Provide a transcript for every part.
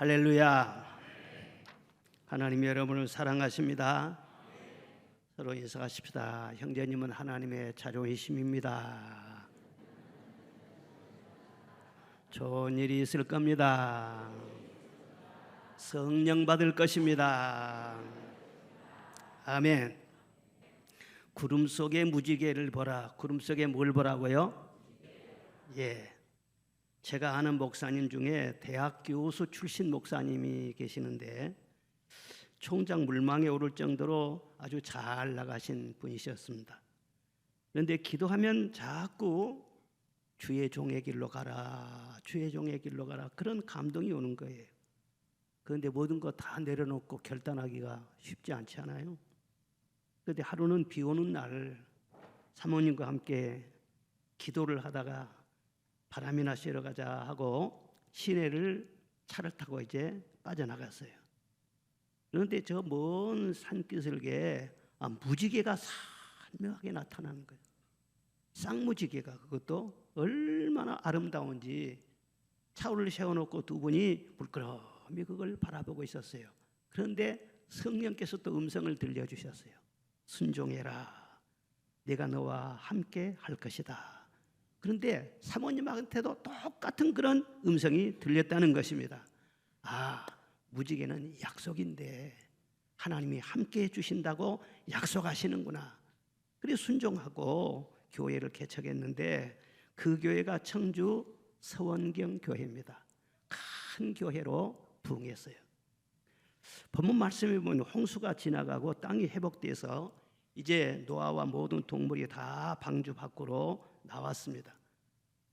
할렐루야. 하나님이 여러분을 사랑하십니다. 서로 인사하십시다. 형제님은 하나님의 자존심입니다. 좋은 일이 있을 겁니다. 성령 받을 것입니다. 아멘. 구름 속의 무지개를 보라. 구름 속에 뭘 보라고요? 제가 아는 목사님 중에 대학 교수 출신 목사님이 계시는데 총장 물망에 오를 정도로 아주 잘 나가신 분이셨습니다. 그런데 기도하면 자꾸 주의 종의 길로 가라, 주의 종의 길로 가라, 그런 감동이 오는 거예요. 그런데 모든 거 다 내려놓고 결단하기가 쉽지 않지 않아요? 그런데 하루는 비 오는 날 사모님과 함께 기도를 하다가 바람이나 쐬러 가자 하고 시내를 차를 타고 이제 빠져나갔어요. 그런데 저 먼 산기슭에 무지개가 선명하게 나타나는 거예요. 쌍무지개가, 그것도 얼마나 아름다운지 차를 세워놓고 두 분이 물끄러미 그걸 바라보고 있었어요. 그런데 성령께서 또 음성을 들려주셨어요. 순종해라, 내가 너와 함께 할 것이다. 그런데 사모님한테도 똑같은 그런 음성이 들렸다는 것입니다. 무지개는 약속인데 하나님이 함께 해주신다고 약속하시는구나. 그래서 순종하고 교회를 개척했는데 그 교회가 청주 서원경 교회입니다. 큰 교회로 부흥했어요. 본문 말씀에 보면 홍수가 지나가고 땅이 회복돼서 이제 노아와 모든 동물이 다 방주 밖으로 나왔습니다.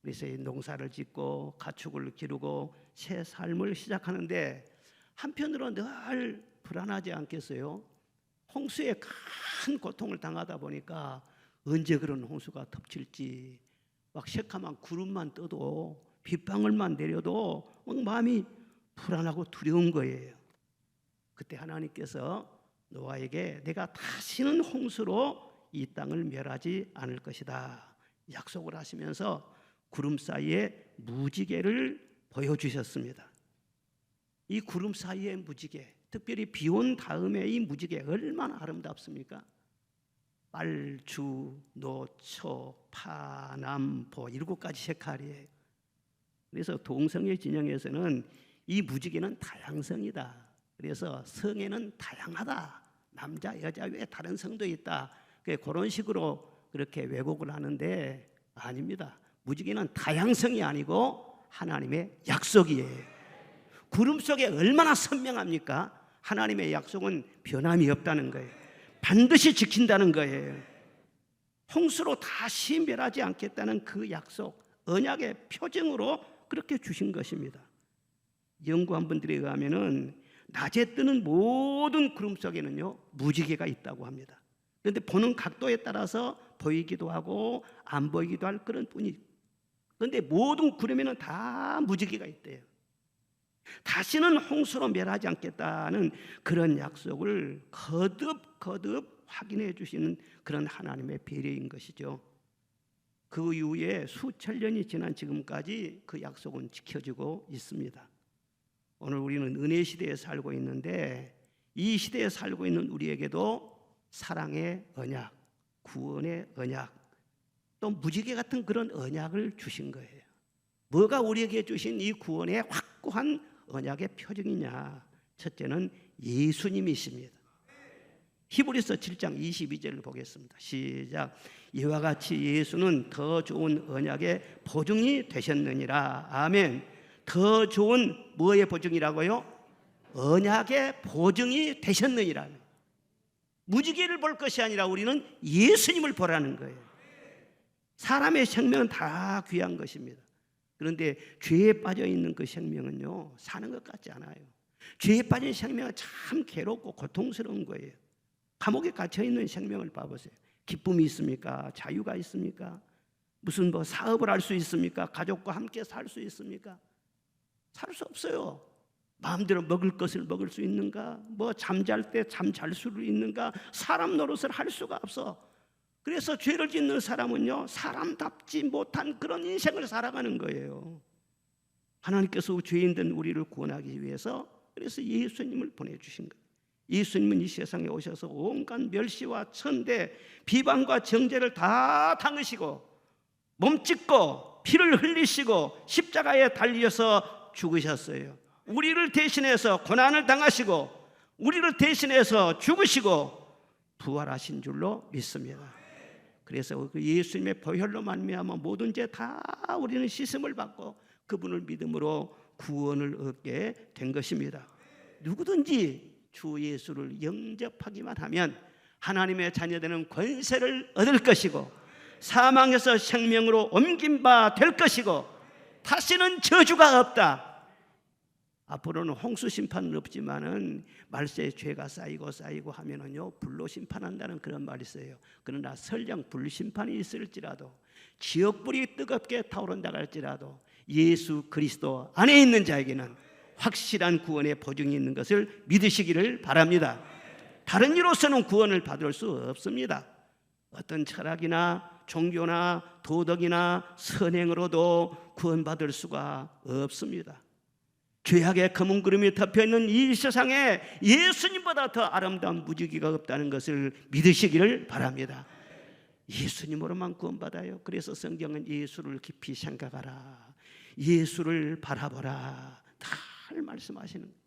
그래서 농사를 짓고 가축을 기르고 새 삶을 시작하는데 한편으로 늘 불안하지 않겠어요? 홍수에 큰 고통을 당하다 보니까 언제 그런 홍수가 덮칠지, 막 새카만 구름만 떠도 빗방울만 내려도 막 마음이 불안하고 두려운 거예요. 그때 하나님께서 노아에게 내가 다시는 홍수로 이 땅을 멸하지 않을 것이다 약속을 하시면서 구름 사이에 무지개를 보여주셨습니다. 이 구름 사이의 무지개, 특별히 비 온 다음에 이 무지개 얼마나 아름답습니까? 빨주, 노초, 파남보 7가지 색깔이에요. 그래서 동성애 진영에서는 이 무지개는 다양성이다. 그래서 성에는 다양하다. 남자, 여자 외에 다른 성도 있다. 그런 식으로 그렇게 왜곡을 하는데 아닙니다. 무지개는 다양성이 아니고 하나님의 약속이에요. 구름 속에 얼마나 선명합니까? 하나님의 약속은 변함이 없다는 거예요. 반드시 지킨다는 거예요. 홍수로 다시 멸하지 않겠다는 그 약속, 언약의 표징으로 그렇게 주신 것입니다. 연구한 분들에 의하면은 낮에 뜨는 모든 구름 속에는요 무지개가 있다고 합니다. 그런데 보는 각도에 따라서 보이기도 하고 안 보이기도 할 그런 뿐이. 그런데 모든 구름에는 다 무지개가 있대요. 다시는 홍수로 멸하지 않겠다는 그런 약속을 거듭 확인해 주시는 그런 하나님의 배려인 것이죠. 그 이후에 수천 년이 지난 지금까지 그 약속은 지켜지고 있습니다. 오늘 우리는 은혜 시대에 살고 있는데 이 시대에 살고 있는 우리에게도 사랑의 언약, 구원의 언약, 또 무지개 같은 그런 언약을 주신 거예요. 뭐가 우리에게 주신 이 구원의 확고한 언약의 표징이냐? 첫째는 예수님이십니다. 히브리서 7장 22절을 보겠습니다. 시작. 이와 같이 예수는 더 좋은 언약의 보증이 되셨느니라. 아멘. 더 좋은 뭐의 보증이라고요? 언약의 보증이 되셨느니라. 무지개를 볼 것이 아니라 우리는 예수님을 보라는 거예요. 사람의 생명은 다 귀한 것입니다. 그런데 죄에 빠져 있는 그 생명은요 사는 것 같지 않아요. 죄에 빠진 생명은 참 괴롭고 고통스러운 거예요. 감옥에 갇혀 있는 생명을 봐보세요. 기쁨이 있습니까? 자유가 있습니까? 무슨 사업을 할 수 있습니까? 가족과 함께 살 수 있습니까? 살 수 없어요. 마음대로 먹을 것을 먹을 수 있는가? 잠잘 때 잠 잘 수 있는가? 사람 노릇을 할 수가 없어. 그래서 죄를 짓는 사람은요 사람답지 못한 그런 인생을 살아가는 거예요. 하나님께서 죄인된 우리를 구원하기 위해서 그래서 예수님을 보내주신 거예요. 예수님은 이 세상에 오셔서 온갖 멸시와 천대, 비방과 정죄를 다 당하시고 몸짓고 피를 흘리시고 십자가에 달려서 죽으셨어요. 우리를 대신해서 고난을 당하시고 우리를 대신해서 죽으시고 부활하신 줄로 믿습니다. 그래서 그 예수님의 보혈로 말미암아 모든 죄 다 우리는 씻음을 받고 그분을 믿음으로 구원을 얻게 된 것입니다. 누구든지 주 예수를 영접하기만 하면 하나님의 자녀되는 권세를 얻을 것이고 사망에서 생명으로 옮긴 바 될 것이고 다시는 저주가 없다. 앞으로는 홍수 심판은 없지만은 말세에 죄가 쌓이고 하면은요 불로 심판한다는 그런 말이 있어요. 그러나 설령 불 심판이 있을지라도 지옥불이 뜨겁게 타오른다 할지라도 예수 그리스도 안에 있는 자에게는 확실한 구원의 보증이 있는 것을 믿으시기를 바랍니다. 다른 이로서는 구원을 받을 수 없습니다. 어떤 철학이나 종교나 도덕이나 선행으로도 구원받을 수가 없습니다. 죄악의 검은 구름이 덮여있는 이 세상에 예수님보다 더 아름다운 무지개가 없다는 것을 믿으시기를 바랍니다. 예수님으로만 구원받아요. 그래서 성경은 예수를 깊이 생각하라, 예수를 바라보라 다 말씀하시는 거예요.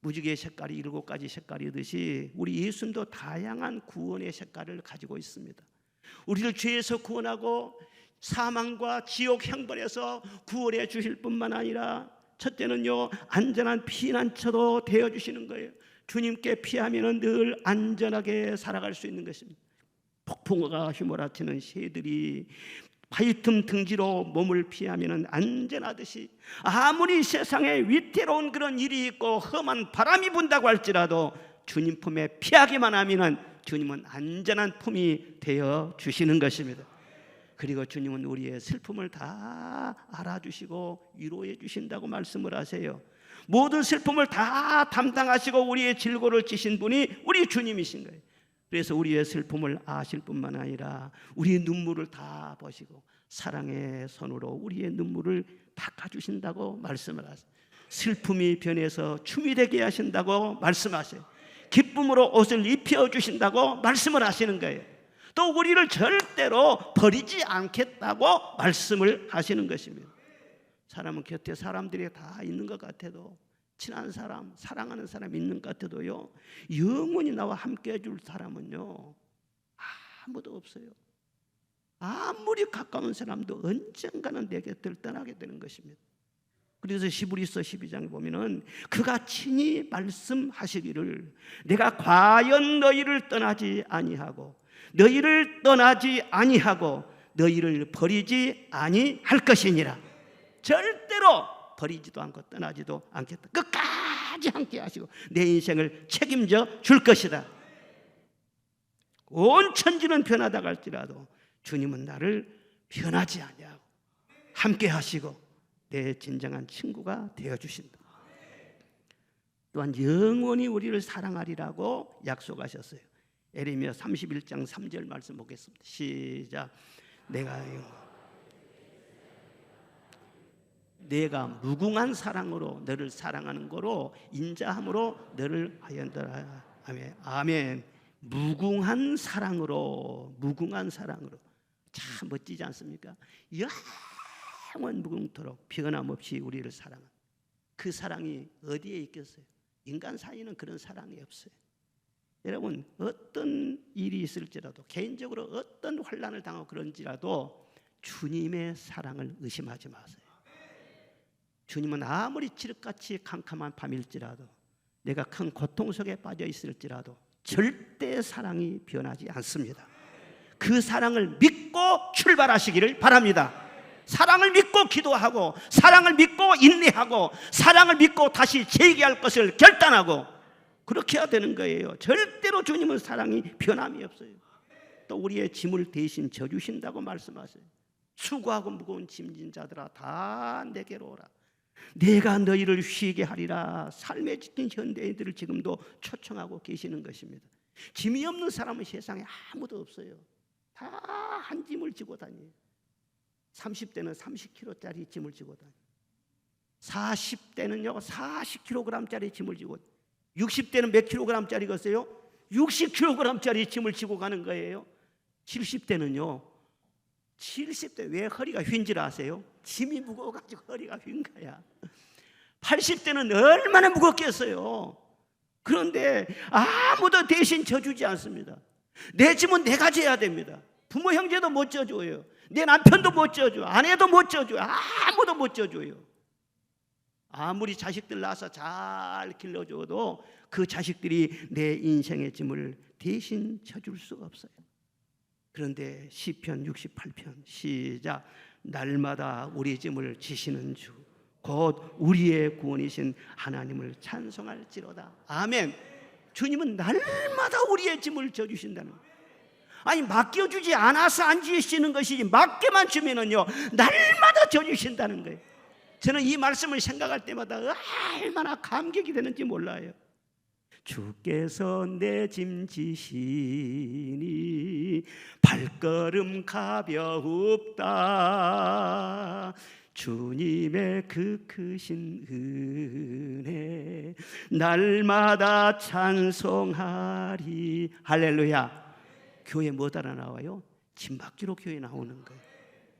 무지개의 색깔이 7가지 색깔이듯이 우리 예수님도 다양한 구원의 색깔을 가지고 있습니다. 우리를 죄에서 구원하고 사망과 지옥 형벌에서 구원해 주실 뿐만 아니라 첫째는요 안전한 피난처도 되어주시는 거예요. 주님께 피하면 늘 안전하게 살아갈 수 있는 것입니다. 폭풍우가 휘몰아치는 새들이 바위틈 등지로 몸을 피하면 안전하듯이 아무리 세상에 위태로운 그런 일이 있고 험한 바람이 분다고 할지라도 주님 품에 피하기만 하면 주님은 안전한 품이 되어 주시는 것입니다. 그리고 주님은 우리의 슬픔을 다 알아주시고 위로해 주신다고 말씀을 하세요. 모든 슬픔을 다 담당하시고 우리의 질고를 지신 분이 우리 주님이신 거예요. 그래서 우리의 슬픔을 아실 뿐만 아니라 우리의 눈물을 다 보시고 사랑의 손으로 우리의 눈물을 닦아주신다고 말씀을 하세요. 슬픔이 변해서 춤이 되게 하신다고 말씀하세요. 기쁨으로 옷을 입혀주신다고 말씀을 하시는 거예요. 또 우리를 절대로 버리지 않겠다고 말씀을 하시는 것입니다. 사람은 곁에 사람들이 다 있는 것 같아도 친한 사람, 사랑하는 사람 있는 것 같아도요 영원히 나와 함께 해줄 사람은요 아무도 없어요. 아무리 가까운 사람도 언젠가는 내 곁을 떠나게 되는 것입니다. 그래서 히브리서 12장에 보면은 그가 친히 말씀하시기를 내가 과연 너희를 떠나지 아니하고 너희를 버리지 아니할 것이니라. 절대로 버리지도 않고 떠나지도 않겠다. 끝까지 함께 하시고 내 인생을 책임져 줄 것이다. 온 천지는 변하다 갈지라도 주님은 나를 변하지 아니하고 함께 하시고 내 진정한 친구가 되어주신다. 또한 영원히 우리를 사랑하리라고 약속하셨어요. 에레미야 31장 3절 말씀 보겠습니다. 시작. 내가 무궁한 사랑으로 너를 사랑하는 거로 인자함으로 너를 하였더라. 아멘. 무궁한 사랑으로 참 멋지지 않습니까? 영원 무궁토록 변함없이 우리를 사랑한 그 사랑이 어디에 있겠어요? 인간 사이는 그런 사랑이 없어요. 여러분 어떤 일이 있을지라도 개인적으로 어떤 환난을 당하고 그런지라도 주님의 사랑을 의심하지 마세요. 주님은 아무리 칠흑같이 캄캄한 밤일지라도 내가 큰 고통 속에 빠져 있을지라도 절대 사랑이 변하지 않습니다. 그 사랑을 믿고 출발하시기를 바랍니다. 사랑을 믿고 기도하고 사랑을 믿고 인내하고 사랑을 믿고 다시 재기할 것을 결단하고 그렇게 해야 되는 거예요. 절대로 주님은 사랑이 변함이 없어요. 또 우리의 짐을 대신 져주신다고 말씀하세요. 수고하고 무거운 짐진 자들아 다 내게로 오라. 내가 너희를 쉬게 하리라. 삶에 지친 현대인들을 지금도 초청하고 계시는 것입니다. 짐이 없는 사람은 세상에 아무도 없어요. 다 한 짐을 지고 다녀요. 30대는 30kg짜리 짐을 지고 다녀요. 40대는요 40kg짜리 짐을 지고, 60대는 몇 kg짜리겠어요? 60kg짜리 짐을 지고 가는 거예요. 70대는요 70대 왜 허리가 휜 줄 아세요? 짐이 무거워가지고 허리가 휜 거야. 80대는 얼마나 무겁겠어요. 그런데 아무도 대신 져주지 않습니다. 내 짐은 내가 져야 됩니다. 부모 형제도 못 져줘요. 내 남편도 못 져줘. 아내도 못 져줘요. 아무도 못 져줘요. 아무리 자식들 낳아서 잘 길러줘도 그 자식들이 내 인생의 짐을 대신 져줄 수가 없어요. 그런데 시편 68편 시작. 날마다 우리 짐을 지시는 주 곧 우리의 구원이신 하나님을 찬송할지로다. 아멘. 주님은 날마다 우리의 짐을 져주신다는 거예요. 아니 맡겨주지 않아서 안 지시는 것이지 맡게만 주면은요 날마다 져주신다는 거예요. 저는 이 말씀을 생각할 때마다 얼마나 감격이 되는지 몰라요. 주께서 내 짐 지시니 발걸음 가벼웁다. 주님의 그 크신 은혜 날마다 찬송하리. 할렐루야. 교회 뭐 따라 나와요? 짐 맡기로 교회 나오는 거예요.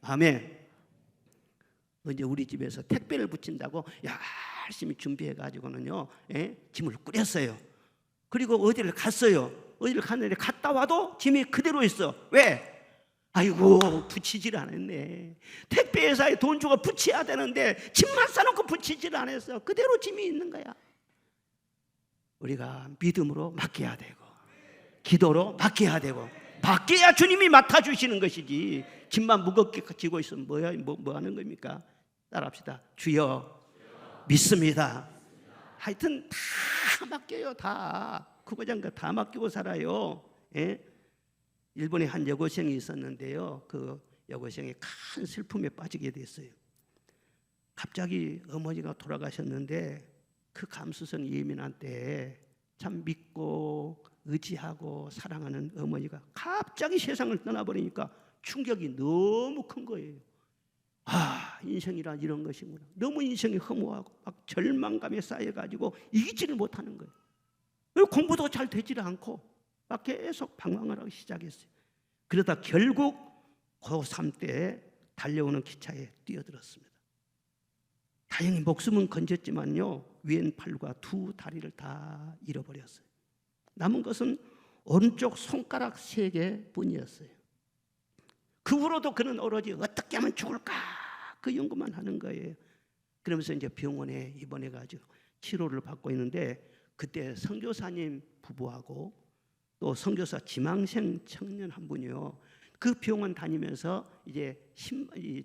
아멘. 이제 우리 집에서 택배를 붙인다고 열심히 준비해가지고는요 짐을 꾸렸어요. 그리고 어디를 갔어요. 어디를 갔는데 갔다 와도 짐이 그대로 있어. 왜? 아이고 붙이질 않았네. 택배회사에 돈 주고 붙여야 되는데 짐만 싸놓고 붙이질 않았어. 그대로 짐이 있는 거야. 우리가 믿음으로 맡겨야 되고 기도로 맡겨야 되고 맡겨야 주님이 맡아주시는 것이지 짐만 무겁게 지고 있으면 뭐 하는 겁니까? 따라합시다. 주여 믿습니다. 하여튼 다 맡겨요. 다 그거장가 다 맡기고 살아요. 예? 일본에 한 여고생이 있었는데요. 그 여고생이 큰 슬픔에 빠지게 됐어요. 갑자기 어머니가 돌아가셨는데 그 감수성이 예민한 때에 참 믿고 의지하고 사랑하는 어머니가 갑자기 세상을 떠나버리니까 충격이 너무 큰 거예요. 아, 인생이란 이런 것이구나. 너무 인생이 허무하고 막 절망감에 쌓여가지고 이기지를 못하는 거예요. 그리고 공부도 잘 되지를 않고 막 계속 방황을 하기 시작했어요. 그러다 결국 고3 때 달려오는 기차에 뛰어들었습니다. 다행히 목숨은 건졌지만요 왼팔과 두 다리를 다 잃어버렸어요. 남은 것은 오른쪽 손가락 3개뿐이었어요. 그 후로도 그는 오로지 어떻게 하면 죽을까 그 연구만 하는 거예요. 그러면서 이제 병원에 입원해가지고 치료를 받고 있는데 그때 선교사님 부부하고 또 선교사 지망생 청년 한 분이요. 그 병원 다니면서 이제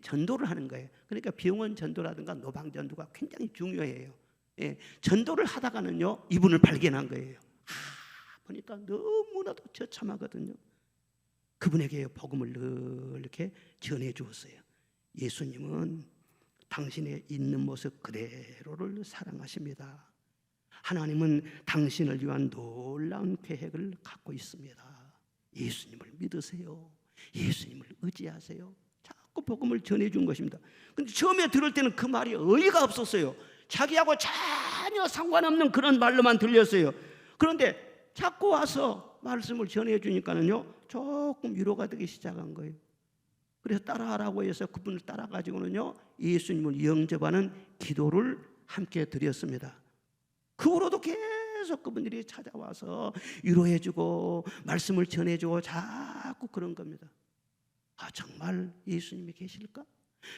전도를 하는 거예요. 그러니까 병원 전도라든가 노방 전도가 굉장히 중요해요. 예, 전도를 하다가는요 이분을 발견한 거예요. 보니까 너무나도 처참하거든요. 그분에게 복음을 늘 이렇게 전해 주었어요. 예수님은 당신의 있는 모습 그대로를 사랑하십니다. 하나님은 당신을 위한 놀라운 계획을 갖고 있습니다. 예수님을 믿으세요. 예수님을 의지하세요. 자꾸 복음을 전해준 것입니다. 근데 처음에 들을 때는 그 말이 어이가 없었어요. 자기하고 전혀 상관없는 그런 말로만 들렸어요. 그런데 자꾸 와서 말씀을 전해주니까는요 조금 위로가 되기 시작한 거예요. 그래서 따라하라고 해서 그분을 따라가지고는요 예수님을 영접하는 기도를 함께 드렸습니다. 그 후로도 계속 그분들이 찾아와서 위로해주고 말씀을 전해주고 자꾸 그런 겁니다. 아, 정말 예수님이 계실까?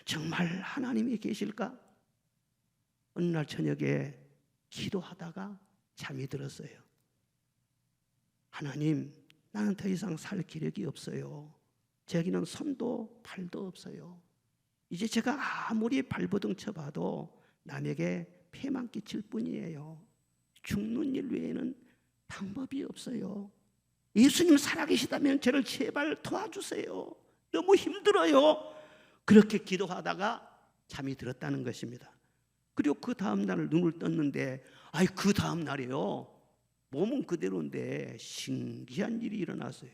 정말 하나님이 계실까? 어느 날 저녁에 기도하다가 잠이 들었어요. 하나님, 나는 더 이상 살 기력이 없어요. 제기는 손도 팔도 없어요. 이제 제가 아무리 발버둥 쳐봐도 남에게 폐만 끼칠 뿐이에요. 죽는 일 외에는 방법이 없어요. 예수님 살아계시다면 저를 제발 도와주세요. 너무 힘들어요. 그렇게 기도하다가 잠이 들었다는 것입니다. 그리고 그 다음 날 눈을 떴는데 그 다음 날에요 몸은 그대로인데 신기한 일이 일어났어요.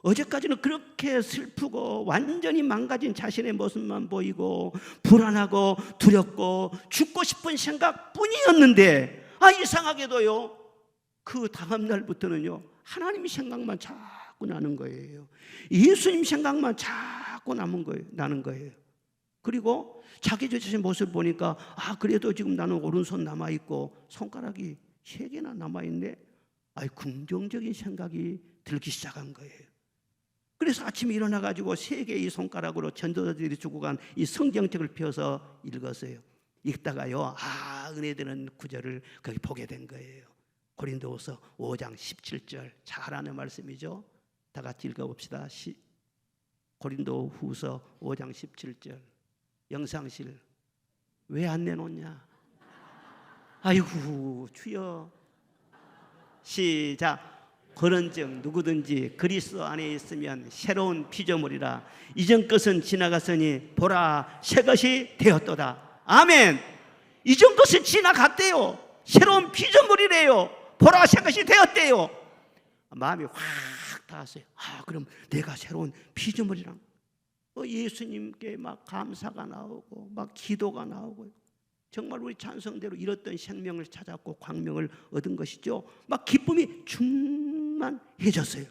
어제까지는 그렇게 슬프고 완전히 망가진 자신의 모습만 보이고 불안하고 두렵고 죽고 싶은 생각뿐이었는데 이상하게도요, 그 다음 날부터는요 하나님 생각만 자꾸 나는 거예요. 예수님 생각만 자꾸 나는 거예요. 그리고 자기 자신의 모습을 보니까 그래도 지금 나는 오른손 남아있고 손가락이 3개나 남아있네. 긍정적인 생각이 들기 시작한 거예요. 그래서 아침에 일어나가지고 3개의 손가락으로 전도자들이 주고 간 이 성경책을 펴서 읽었어요. 읽다가요, 은혜되는 구절을 거기 보게 된 거예요. 고린도후서 5장 17절, 잘 아는 말씀이죠. 다 같이 읽어봅시다. 고린도후서 5장 17절. 영상실 왜 안 내놓냐? 아이고 주여. 시작. 그런즉 누구든지 그리스도 안에 있으면 새로운 피조물이라. 이전 것은 지나갔으니 보라 새 것이 되었도다. 아멘. 이전 것은 지나갔대요. 새로운 피조물이래요. 보라 새 것이 되었대요. 마음이 확 닿았어요. 그럼 내가 새로운 피조물이랑 예수님께 막 감사가 나오고 막 기도가 나오고, 정말 우리 찬성대로 잃었던 생명을 찾았고 광명을 얻은 것이죠. 막 기쁨이 충만해졌어요.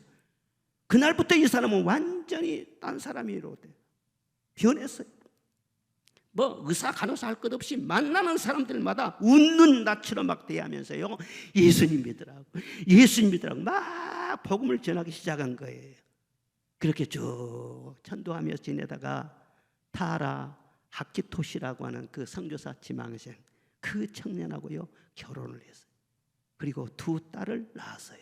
그날부터 이 사람은 완전히 딴 사람으로 변했어요. 의사 간호사 할 것 없이 만나는 사람들마다 웃는 낯으로 막 대하면서요, 예수님 믿으라고 막 복음을 전하기 시작한 거예요. 그렇게 쭉 전도하며 지내다가 타라 하키토시라고 하는 그 선교사 지망생, 그 청년하고요 결혼을 했어요. 그리고 2 딸을 낳았어요.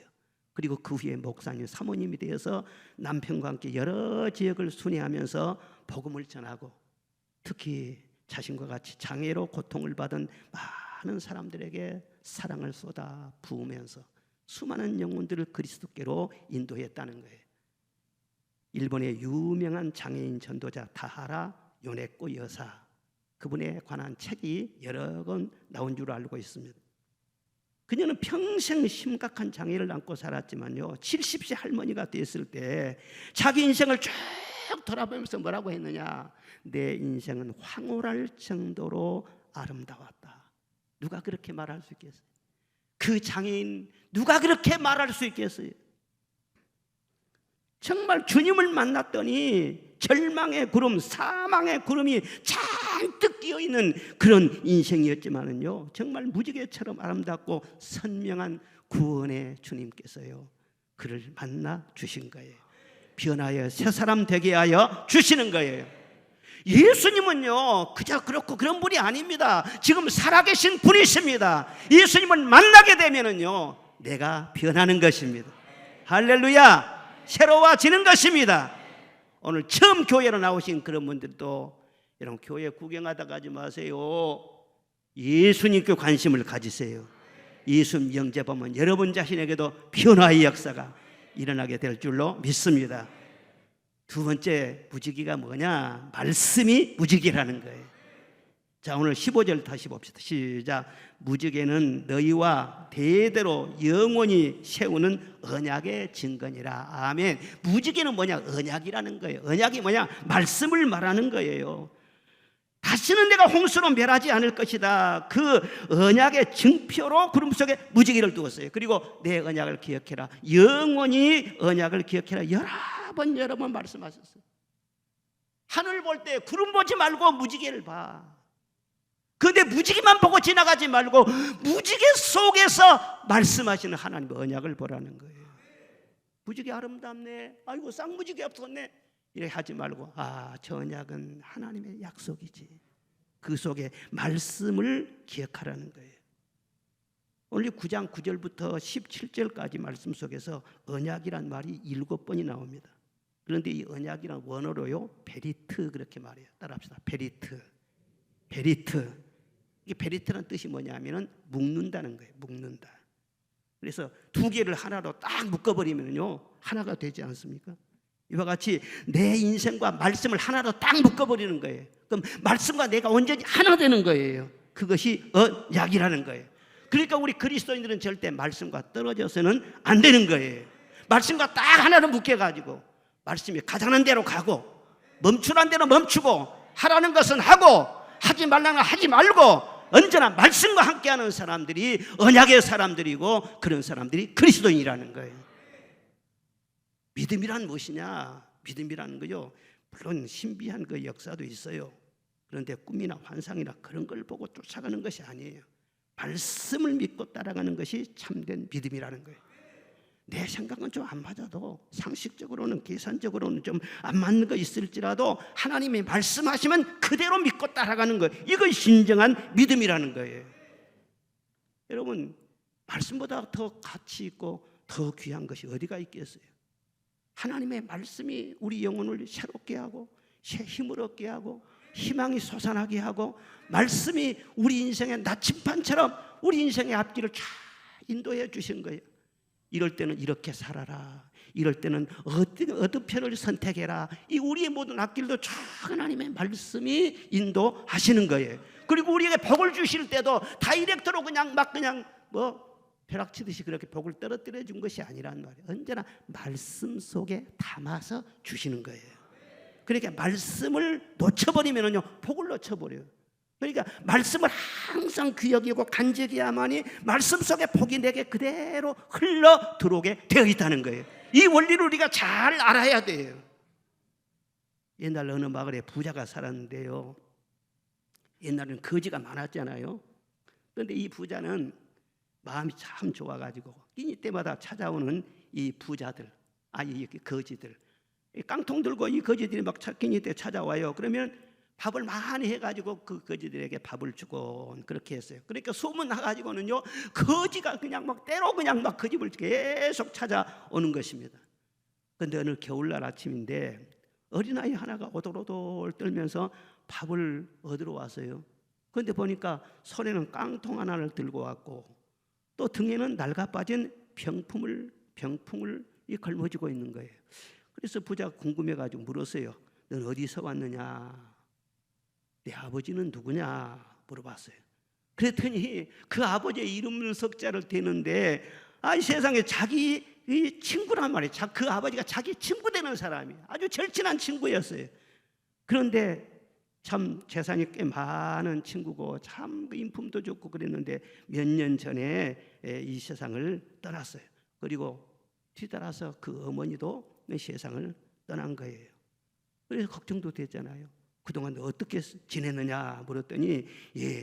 그리고 그 후에 목사님, 사모님이 되어서 남편과 함께 여러 지역을 순회하면서 복음을 전하고, 특히 자신과 같이 장애로 고통을 받은 많은 사람들에게 사랑을 쏟아 부으면서 수많은 영혼들을 그리스도께로 인도했다는 거예요. 일본의 유명한 장애인 전도자 다하라 요네코 여사, 그분에 관한 책이 여러 권 나온 줄 알고 있습니다. 그녀는 평생 심각한 장애를 안고 살았지만요, 70세 할머니가 됐을 때 자기 인생을 쭉 돌아보면서 뭐라고 했느냐? 내 인생은 황홀할 정도로 아름다웠다. 누가 그렇게 말할 수 있겠어요? 그 장애인 누가 그렇게 말할 수 있겠어요? 정말 주님을 만났더니 절망의 구름, 사망의 구름이 잔뜩 끼어있는 그런 인생이었지만은요, 정말 무지개처럼 아름답고 선명한 구원의 주님께서요 그를 만나 주신 거예요. 변하여 새 사람 되게 하여 주시는 거예요. 예수님은요 그저 그렇고 그런 분이 아닙니다. 지금 살아계신 분이십니다. 예수님을 만나게 되면은요 내가 변하는 것입니다. 할렐루야. 새로워지는 것입니다. 오늘 처음 교회로 나오신 그런 분들도 여러분 교회 구경하다 가지 마세요. 예수님께 관심을 가지세요. 예수님 영접하면 여러분 자신에게도 변화의 역사가 일어나게 될 줄로 믿습니다. 2번째 무지개가 뭐냐? 말씀이 무지개라는 거예요. 자, 오늘 15절 다시 봅시다. 시작. 무지개는 너희와 대대로 영원히 세우는 언약의 증거니라. 아멘. 무지개는 뭐냐? 언약이라는 거예요. 언약이 뭐냐? 말씀을 말하는 거예요. 다시는 내가 홍수로 멸하지 않을 것이다. 그 언약의 증표로 구름 속에 무지개를 두었어요. 그리고 내 언약을 기억해라. 영원히 언약을 기억해라. 여러 번 말씀하셨어요. 하늘 볼 때 구름 보지 말고 무지개를 봐. 그런데 무지개만 보고 지나가지 말고 무지개 속에서 말씀하시는 하나님의 언약을 보라는 거예요. 무지개 아름답네. 아이고 쌍무지개 없었네. 이렇게 하지 말고 저 언약은 하나님의 약속이지. 그 속에 말씀을 기억하라는 거예요. 오늘 9장 9절부터 17절까지 말씀 속에서 언약이란 말이 7번이 나옵니다. 그런데 이 언약이란 원어로요 베리트 그렇게 말해요. 따라합시다. 베리트. 이게 베리트라는 뜻이 뭐냐면은 묶는다는 거예요. 묶는다. 그래서 2개를 하나로 딱 묶어버리면요 하나가 되지 않습니까? 이와 같이 내 인생과 말씀을 하나로 딱 묶어버리는 거예요. 그럼 말씀과 내가 온전히 하나 되는 거예요. 그것이 언약이라는 거예요. 그러니까 우리 그리스도인들은 절대 말씀과 떨어져서는 안 되는 거예요. 말씀과 딱 하나로 묶여가지고 말씀이 가자는 대로 가고 멈추라는 대로 멈추고 하라는 것은 하고 하지 말라는 건 하지 말고 언제나 말씀과 함께하는 사람들이 언약의 사람들이고 그런 사람들이 그리스도인이라는 거예요. 믿음이란 무엇이냐? 믿음이라는 거요, 물론 신비한 그 역사도 있어요. 그런데 꿈이나 환상이나 그런 걸 보고 쫓아가는 것이 아니에요. 말씀을 믿고 따라가는 것이 참된 믿음이라는 거예요. 내 생각은 좀 안 맞아도 상식적으로는 계산적으로는 좀 안 맞는 거 있을지라도 하나님이 말씀하시면 그대로 믿고 따라가는 거예요. 이것이 진정한 믿음이라는 거예요. 여러분, 말씀보다 더 가치 있고 더 귀한 것이 어디가 있겠어요? 하나님의 말씀이 우리 영혼을 새롭게 하고 새 힘을 얻게 하고 희망이 솟아나게 하고 말씀이 우리 인생의 나침반처럼 우리 인생의 앞길을 쫙 인도해 주신 거예요. 이럴 때는 이렇게 살아라, 이럴 때는 어떤 편을 선택해라, 이 우리의 모든 앞길도 쫙 하나님의 말씀이 인도하시는 거예요. 그리고 우리에게 복을 주실 때도 다이렉트로 그냥 벼락치듯이 그렇게 복을 떨어뜨려 준 것이 아니란 말이에요. 언제나 말씀 속에 담아서 주시는 거예요. 그러니까 말씀을 놓쳐버리면요 복을 놓쳐버려요. 그러니까 말씀을 항상 귀여기고 간직해야만이 말씀 속에 복이 내게 그대로 흘러 들어오게 되어 있다는 거예요. 이 원리를 우리가 잘 알아야 돼요. 옛날 어느 마을에 부자가 살았는데요, 옛날에는 거지가 많았잖아요. 그런데 이 부자는 마음이 참 좋아가지고 끼니 때마다 찾아오는 이 부자들, 이 거지들, 깡통 들고 이 거지들이 막 끼니 때 찾아와요. 그러면 밥을 많이 해가지고 그 거지들에게 밥을 주고 그렇게 했어요. 그러니까 소문 나가지고는요 거지가 그냥 때로 그냥 그 집을 계속 찾아오는 것입니다. 그런데 어느 겨울날 아침인데 어린아이 하나가 오돌오돌 떨면서 밥을 얻으러 왔어요. 그런데 보니까 손에는 깡통 하나를 들고 왔고 또 등에는 낡아빠진 병풍을 걸머쥐고 있는 거예요. 그래서 부자가 궁금해가지고 물었어요. 넌 어디서 왔느냐? 내 아버지는 누구냐? 물어봤어요. 그랬더니 그 아버지의 이름을 석자를 대는데 세상에 자기 친구란 말이에요. 그 아버지가 자기 친구 되는 사람이 아주 절친한 친구였어요. 그런데 참 재산이 꽤 많은 친구고 참 인품도 좋고 그랬는데 몇 년 전에 이 세상을 떠났어요. 그리고 뒤따라서 그 어머니도 세상을 떠난 거예요. 그래서 걱정도 됐잖아요. 그동안 어떻게 지내느냐 물었더니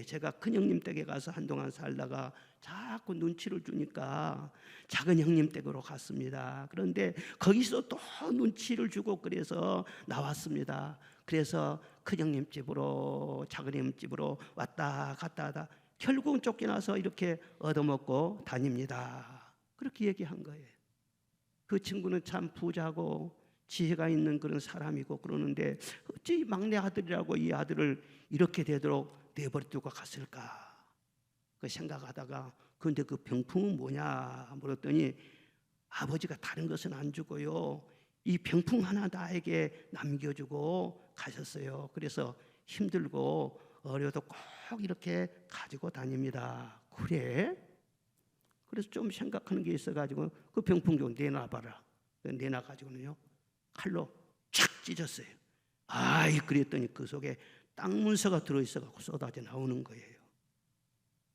제가 큰 형님 댁에 가서 한동안 살다가 자꾸 눈치를 주니까 작은 형님 댁으로 갔습니다. 그런데 거기서 또 눈치를 주고 그래서 나왔습니다. 그래서 큰 형님 집으로 작은 형님 집으로 왔다 갔다 하다 결국은 쫓겨나서 이렇게 얻어먹고 다닙니다. 그렇게 얘기한 거예요. 그 친구는 참 부자고 지혜가 있는 그런 사람이고 그러는데 어찌 막내 아들이라고 이 아들을 이렇게 되도록 내버려두고 갔을까 그 생각하다가 그런데 그 병풍은 뭐냐 물었더니 아버지가 다른 것은 안 주고요 이 병풍 하나 나에게 남겨주고 가셨어요. 그래서 힘들고 어려도 꼭 이렇게 가지고 다닙니다. 그래? 그래서 좀 생각하는 게 있어가지고 그 병풍 좀 내놔봐라. 내놔가지고는요 칼로 착 찢었어요. 그랬더니 그 속에 땅 문서가 들어있어가지고 쏟아져 나오는 거예요.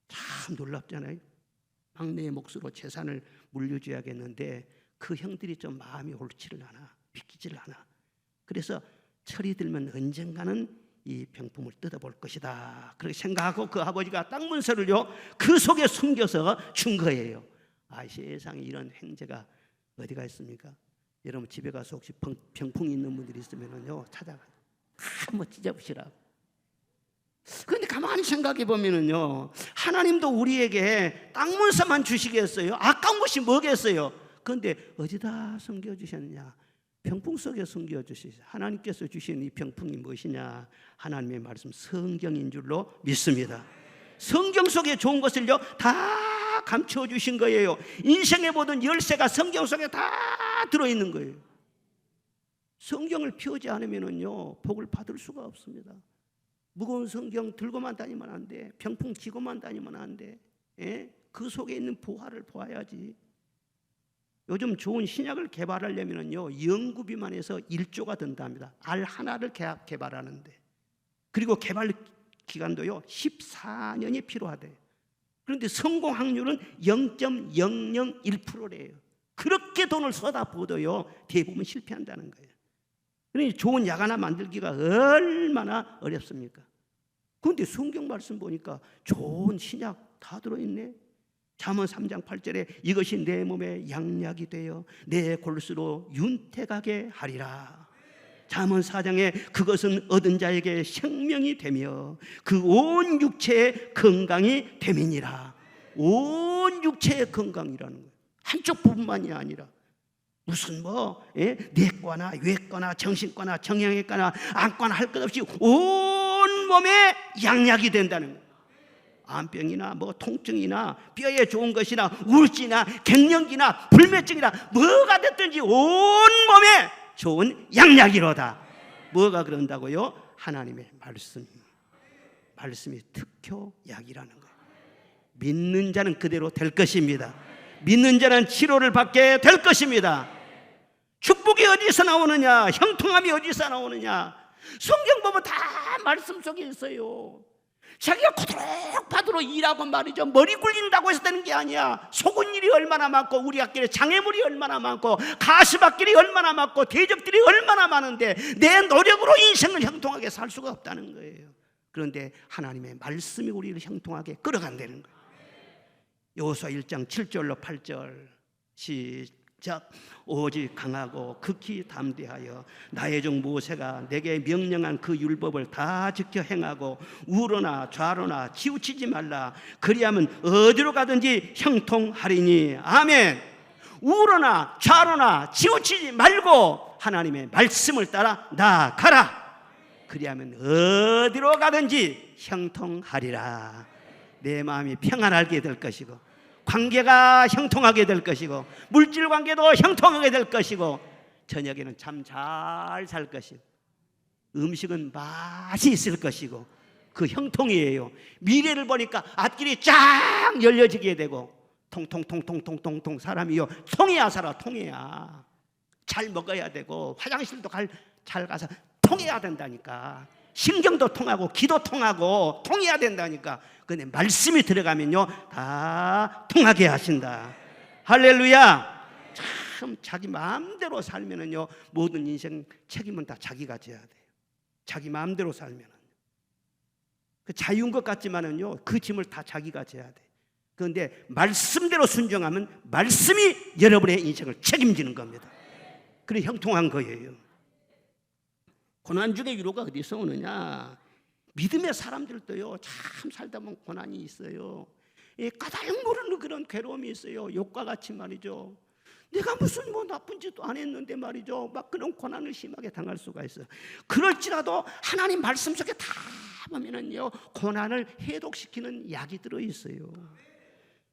참 놀랍잖아요. 막내의 몫으로 재산을 물려줘야겠는데 그 형들이 좀 마음이 옳지를 않아, 믿기질 않아. 그래서 철이 들면 언젠가는 이 병풍을 뜯어볼 것이다 그렇게 생각하고 그 아버지가 땅 문서를요 그 속에 숨겨서 준 거예요. 세상에 이런 행제가 어디가 있습니까? 여러분 집에 가서 혹시 병풍이 있는 분들이 있으면요 찾아가 한번 찢어보시라고. 그런데 가만히 생각해 보면은요 하나님도 우리에게 땅 문서만 주시겠어요? 아까운 것이 뭐겠어요? 그런데 어디다 숨겨주셨느냐? 병풍 속에 숨겨주시죠. 하나님께서 주신 이 병풍이 무엇이냐? 하나님의 말씀 성경인 줄로 믿습니다. 성경 속에 좋은 것을요 다 감춰주신 거예요. 인생의 모든 열쇠가 성경 속에 다 들어있는 거예요. 성경을 펴지 않으면요 복을 받을 수가 없습니다. 무거운 성경 들고만 다니면 안 돼. 병풍 쥐고만 다니면 안 돼. 그 속에 있는 보화를 보아야지. 요즘 좋은 신약을 개발하려면요 연구비만 해서 1조가 든답니다. 알 하나를 개발하는데. 그리고 개발 기간도요 14년이 필요하대요. 그런데 성공 확률은 0.001%래요. 그렇게 돈을 쏟아부어도요 대부분 실패한다는 거예요. 그러니 좋은 약 하나 만들기가 얼마나 어렵습니까? 그런데 성경 말씀 보니까 좋은 신약 다 들어있네. 잠언 3장 8절에 이것이 내 몸에 양약이 되어 내 골수로 윤택하게 하리라. 잠언 4장에 그것은 얻은 자에게 생명이 되며 그 온 육체의 건강이 됨이니라. 온 육체의 건강이라는 거예요. 한쪽 부분만이 아니라 무슨 내과나 외과나 정신과나 정형외과나 안과나 할 것 없이 온 몸에 양약이 된다는 거예요. 암병이나 통증이나 뼈에 좋은 것이나 우울증이나 갱년기나 불면증이나 뭐가 됐든지 온 몸에 좋은 양약이로다. 뭐가 그런다고요? 하나님의 말씀이 특효약이라는 거예요. 믿는 자는 그대로 될 것입니다. 믿는 자는 치료를 받게 될 것입니다. 축복이 어디서 나오느냐? 형통함이 어디서 나오느냐? 성경 보면 다 말씀 속에 있어요. 자기가 고독바도로 일하고 말이죠 머리 굴린다고 해서 되는 게 아니야. 속은 일이 얼마나 많고 우리 학교에 장애물이 얼마나 많고 가시밭길이 얼마나 많고 대적들이 얼마나 많은데 내 노력으로 인생을 형통하게 살 수가 없다는 거예요. 그런데 하나님의 말씀이 우리를 형통하게 끌어간다는 거예요. 여호수아 1장 7절로 8절 시작. 오직 강하고 극히 담대하여 나의 종 모세가 내게 명령한 그 율법을 다 지켜 행하고 우로나 좌로나 치우치지 말라. 그리하면 어디로 가든지 형통하리니. 아멘. 우로나 좌로나 치우치지 말고 하나님의 말씀을 따라 나아가라. 그리하면 어디로 가든지 형통하리라. 내 마음이 평안하게 될 것이고 관계가 형통하게 될 것이고 물질 관계도 형통하게 될 것이고 저녁에는 참 잘 살 것이고 음식은 맛이 있을 것이고 그 형통이에요. 미래를 보니까 앞길이 쫙 열려지게 되고 통통통통통통통 사람이요 통해야 살아. 통해야 잘 먹어야 되고 화장실도 잘 가서 통해야 된다니까. 신경도 통하고 기도 통하고 통해야 된다니까. 근데 말씀이 들어가면요 다 통하게 하신다. 할렐루야. 참 자기 마음대로 살면은요 모든 인생 책임은 다 자기가 져야 돼요. 자기 마음대로 살면은 그 자유인 것 같지만은요 그 짐을 다 자기가 져야 돼. 그런데 말씀대로 순종하면 말씀이 여러분의 인생을 책임지는 겁니다. 그래 형통한 거예요. 고난 중에 위로가 어디서 오느냐? 믿음의 사람들도요 참 살다 보면 고난이 있어요. 까닭 모르는 그런 괴로움이 있어요. 욕과 같이 말이죠. 내가 무슨 나쁜 짓도 안 했는데 말이죠 막 그런 고난을 심하게 당할 수가 있어요. 그럴지라도 하나님 말씀 속에 다 보면은요 고난을 해독시키는 약이 들어있어요.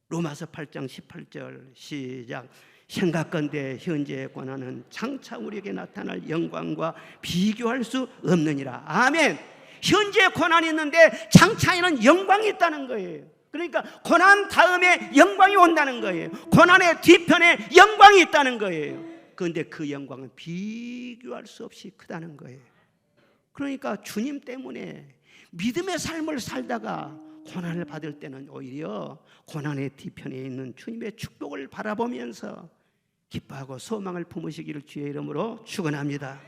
로마서 8장 18절 시작. 생각건대 현재의 고난은 장차 우리에게 나타날 영광과 비교할 수 없느니라. 아멘. 현재 고난이 있는데 장차에는 영광이 있다는 거예요. 그러니까 고난 다음에 영광이 온다는 거예요. 고난의 뒤편에 영광이 있다는 거예요. 그런데 그 영광은 비교할 수 없이 크다는 거예요. 그러니까 주님 때문에 믿음의 삶을 살다가 고난을 받을 때는 오히려 고난의 뒤편에 있는 주님의 축복을 바라보면서 기뻐하고 소망을 품으시기를 주의 이름으로 축원합니다.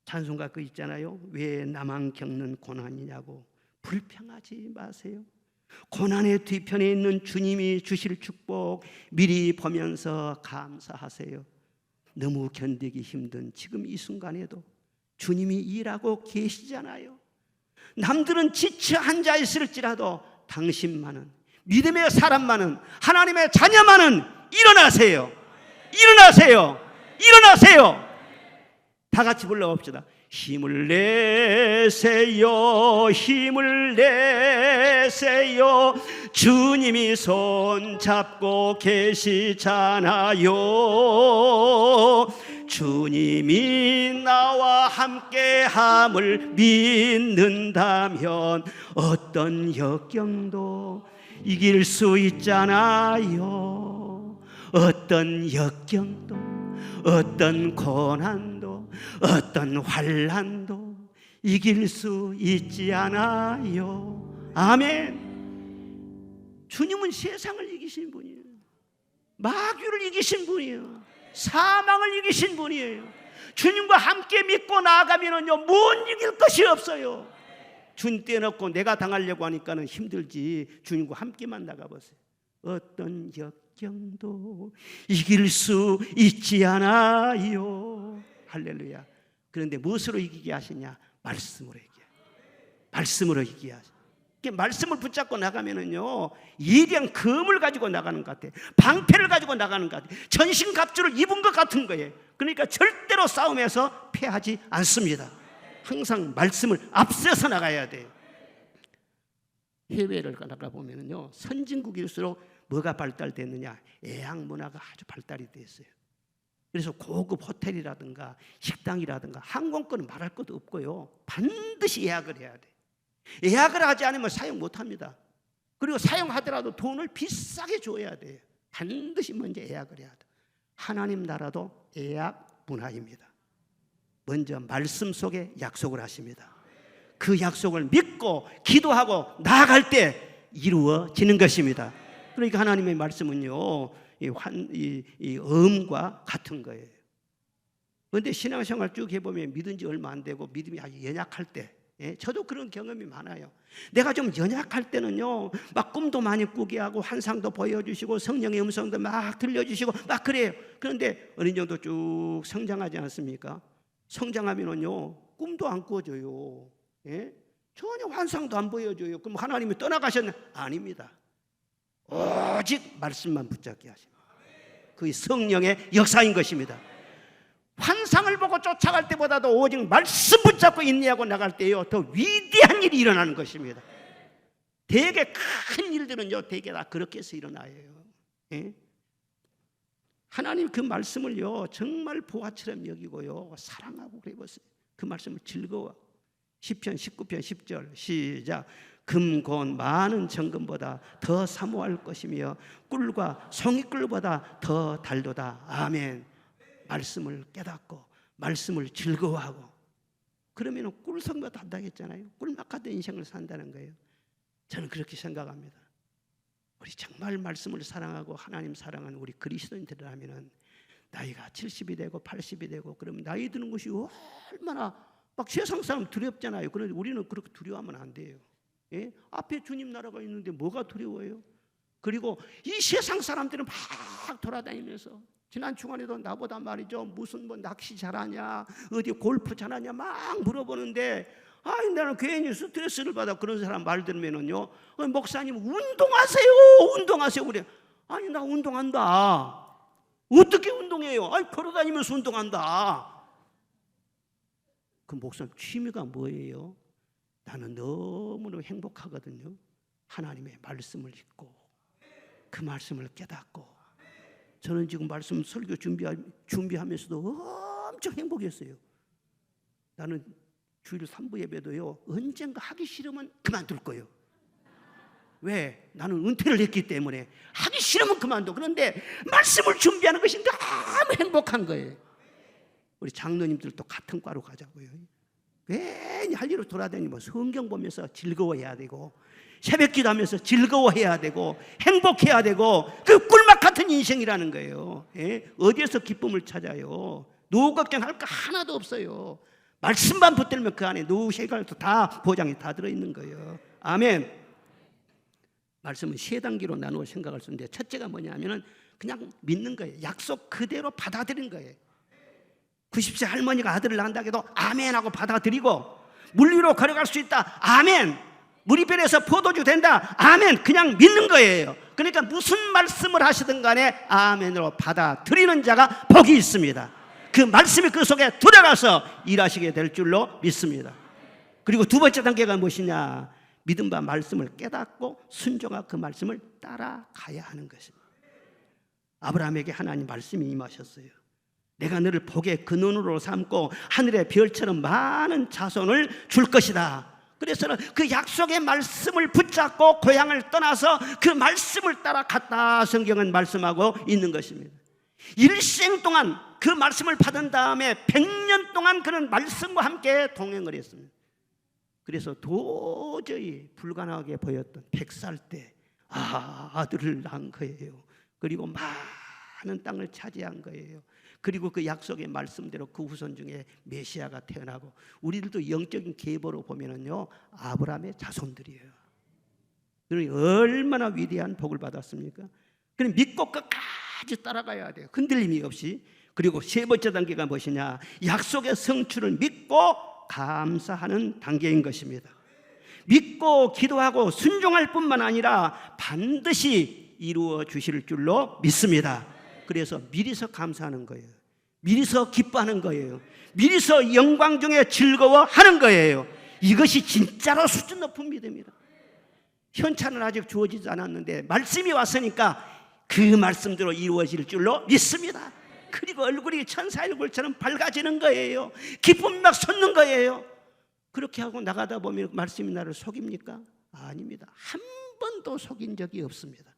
찬송가 그 있잖아요. 왜 나만 겪는 고난이냐고 불평하지 마세요. 고난의 뒤편에 있는 주님이 주실 축복 미리 보면서 감사하세요. 너무 견디기 힘든 지금 이 순간에도 주님이 일하고 계시잖아요. 남들은 지쳐 앉아 있을지라도 당신만은, 믿음의 사람만은, 하나님의 자녀만은 일어나세요. 일어나세요. 일어나세요. 다 같이 불러봅시다. 힘을 내세요. 힘을 내세요. 주님이 손 잡고 계시잖아요. 주님이 나와 함께함을 믿는다면 어떤 역경도 이길 수 있잖아요. 어떤 역경도, 어떤 고난도, 어떤 환난도 이길 수 있지 않아요. 아멘. 주님은 세상을 이기신 분이에요. 마귀를 이기신 분이에요. 사망을 이기신 분이에요. 주님과 함께 믿고 나아가면요 못 이길 것이 없어요. 주님 떼놓고 내가 당하려고 하니까는 힘들지. 주님과 함께만 나가보세요. 어떤 역경도 이길 수 있지 않아요. 할렐루야. 그런데 무엇으로 이기게 하시냐? 말씀으로 이기게. 말씀으로 이기게 하시. 말씀을 붙잡고 나가면은요 예리한 검을 가지고 나가는 것 같아. 방패를 가지고 나가는 것 같아. 전신갑주를 입은 것 같은 거예요. 그러니까 절대로 싸움에서 패하지 않습니다. 항상 말씀을 앞서서 나가야 돼요. 해외를 나가 보면은요 선진국일수록 뭐가 발달됐느냐? 예약 문화가 아주 발달이 됐어요. 그래서 고급 호텔이라든가 식당이라든가 항공권은 말할 것도 없고요 반드시 예약을 해야 돼. 예약을 하지 않으면 사용 못합니다. 그리고 사용하더라도 돈을 비싸게 줘야 돼요. 반드시 먼저 예약을 해야 돼. 하나님 나라도 예약 문화입니다. 먼저 말씀 속에 약속을 하십니다. 그 약속을 믿고 기도하고 나아갈 때 이루어지는 것입니다. 그러니까 하나님의 말씀은요 이 음과 같은 거예요. 그런데 신앙생활 쭉 해보면 믿은 지 얼마 안 되고 믿음이 아주 연약할 때, 저도 그런 경험이 많아요. 내가 좀 연약할 때는요 막 꿈도 많이 꾸게 하고 환상도 보여주시고 성령의 음성도 막 들려주시고 막 그래요. 그런데 어느 정도 쭉 성장하지 않습니까? 성장하면은요 꿈도 안 꾸어져요. 전혀 환상도 안 보여줘요. 그럼 하나님이 떠나가셨나? 아닙니다. 오직 말씀만 붙잡게 하십니다. 그게 성령의 역사인 것입니다. 환상을 보고 쫓아갈 때보다도 오직 말씀 붙잡고 인내하고 나갈 때요 더 위대한 일이 일어나는 것입니다. 대개 큰 일들은요 대개 다 그렇게 해서 일어나요. 하나님 그 말씀을요 정말 보화처럼 여기고요 사랑하고 그래보세요. 그 말씀을 즐거워. 시편 19편 10절 시작. 금곤 많은 정금보다 더 사모할 것이며 꿀과 송이꿀보다 더 달도다. 아멘. 말씀을 깨닫고 말씀을 즐거워하고 그러면 꿀성보다 단다겠잖아요. 꿀맛 같은 인생을 산다는 거예요. 저는 그렇게 생각합니다. 우리 정말 말씀을 사랑하고 하나님 사랑하는 우리 그리스도인들이라면 나이가 70이 되고 80이 되고 그러면 나이 드는 것이 얼마나 막 세상 사람 두렵잖아요. 그런데 우리는 그렇게 두려워하면 안 돼요. 앞에 주님 나라가 있는데 뭐가 두려워요? 그리고 이 세상 사람들은 막 돌아다니면서 지난 주간에도 나보다 말이죠 무슨 뭐 낚시 잘하냐 어디 골프 잘하냐 막 물어보는데 나는 괜히 스트레스를 받아. 그런 사람 말 들으면은요 목사님 운동하세요 그래. 아니 나 운동한다. 어떻게 운동해요? 걸어다니면서 운동한다. 그 목사님 취미가 뭐예요? 나는 너무너무 행복하거든요. 하나님의 말씀을 읽고 그 말씀을 깨닫고 저는 지금 말씀 설교 준비하면서도 엄청 행복했어요. 나는 주일 3부 예배도요 언젠가 하기 싫으면 그만둘 거예요. 왜? 나는 은퇴를 했기 때문에 하기 싫으면 그만둬. 그런데 말씀을 준비하는 것이 너무 행복한 거예요. 우리 장로님들도 같은 과로 가자고요. 괜히 할 일로 돌아다니면 성경 보면서 즐거워해야 되고 새벽기도 하면서 즐거워해야 되고 행복해야 되고 그 꿀맛 같은 인생이라는 거예요. 어디에서 기쁨을 찾아요? 노후 걱정할 거 하나도 없어요. 말씀만 붙들면 그 안에 노후 해결도 다 보장이 다 들어있는 거예요. 아멘. 말씀은 세 단계로 나누어 생각할 수 있는데 첫째가 뭐냐면은 그냥 믿는 거예요. 약속 그대로 받아들이는 거예요. 90세 할머니가 아들을 낳는다 해도 아멘하고 받아들이고 물 위로 걸어갈 수 있다. 아멘. 물이 변해서 포도주 된다. 아멘. 그냥 믿는 거예요. 그러니까 무슨 말씀을 하시든 간에 아멘으로 받아들이는 자가 복이 있습니다. 그 말씀이 그 속에 들어가서 일하시게 될 줄로 믿습니다. 그리고 두 번째 단계가 무엇이냐? 믿음과 말씀을 깨닫고 순종하고 그 말씀을 따라가야 하는 것입니다. 아브라함에게 하나님 말씀이 임하셨어요. 내가 너를 복의 근원으로 삼고 하늘의 별처럼 많은 자손을 줄 것이다. 그래서는 그 약속의 말씀을 붙잡고 고향을 떠나서 그 말씀을 따라갔다 성경은 말씀하고 있는 것입니다. 일생 동안 그 말씀을 받은 다음에 100년 동안 그런 말씀과 함께 동행을 했습니다. 그래서 도저히 불가능하게 보였던 100살 때 아들을 낳은 거예요. 그리고 많은 땅을 차지한 거예요. 그리고 그 약속의 말씀대로 그 후손 중에 메시아가 태어나고, 우리들도 영적인 계보로 보면은요 아브라함의 자손들이에요. 얼마나 위대한 복을 받았습니까? 그럼 믿고 끝까지 따라가야 돼요. 흔들림이 없이. 그리고 세 번째 단계가 무엇이냐? 약속의 성취를 믿고 감사하는 단계인 것입니다. 믿고 기도하고 순종할 뿐만 아니라 반드시 이루어 주실 줄로 믿습니다. 그래서 미리서 감사하는 거예요. 미리서 기뻐하는 거예요. 미리서 영광 중에 즐거워하는 거예요. 이것이 진짜로 수준 높은 믿음이다. 현찰은 아직 주어지지 않았는데 말씀이 왔으니까 그 말씀대로 이루어질 줄로 믿습니다. 그리고 얼굴이 천사의 얼굴처럼 밝아지는 거예요. 기쁨이 막 솟는 거예요. 그렇게 하고 나가다 보면 말씀이 나를 속입니까? 아닙니다. 한 번도 속인 적이 없습니다.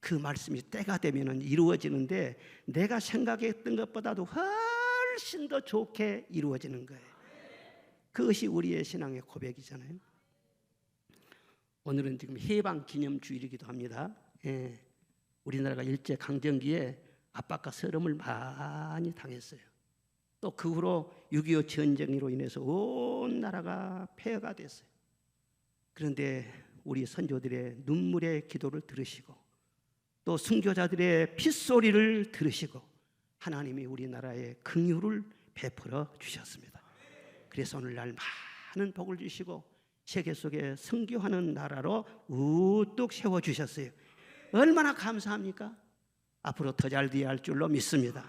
그 말씀이 때가 되면 이루어지는데 내가 생각했던 것보다도 훨씬 더 좋게 이루어지는 거예요. 그것이 우리의 신앙의 고백이잖아요. 오늘은 지금 해방기념주일이기도 합니다. 우리나라가 일제강점기에 압박과 서름을 많이 당했어요. 또 그 후로 6.25 전쟁으로 인해서 온 나라가 폐허가 됐어요. 그런데 우리 선조들의 눈물의 기도를 들으시고 또 순교자들의 핏소리를 들으시고 하나님이 우리나라에 긍휼을 베풀어 주셨습니다. 그래서 오늘날 많은 복을 주시고 세계 속에 선교하는 나라로 우뚝 세워주셨어요. 얼마나 감사합니까? 앞으로 더 잘 돼야 할 줄로 믿습니다.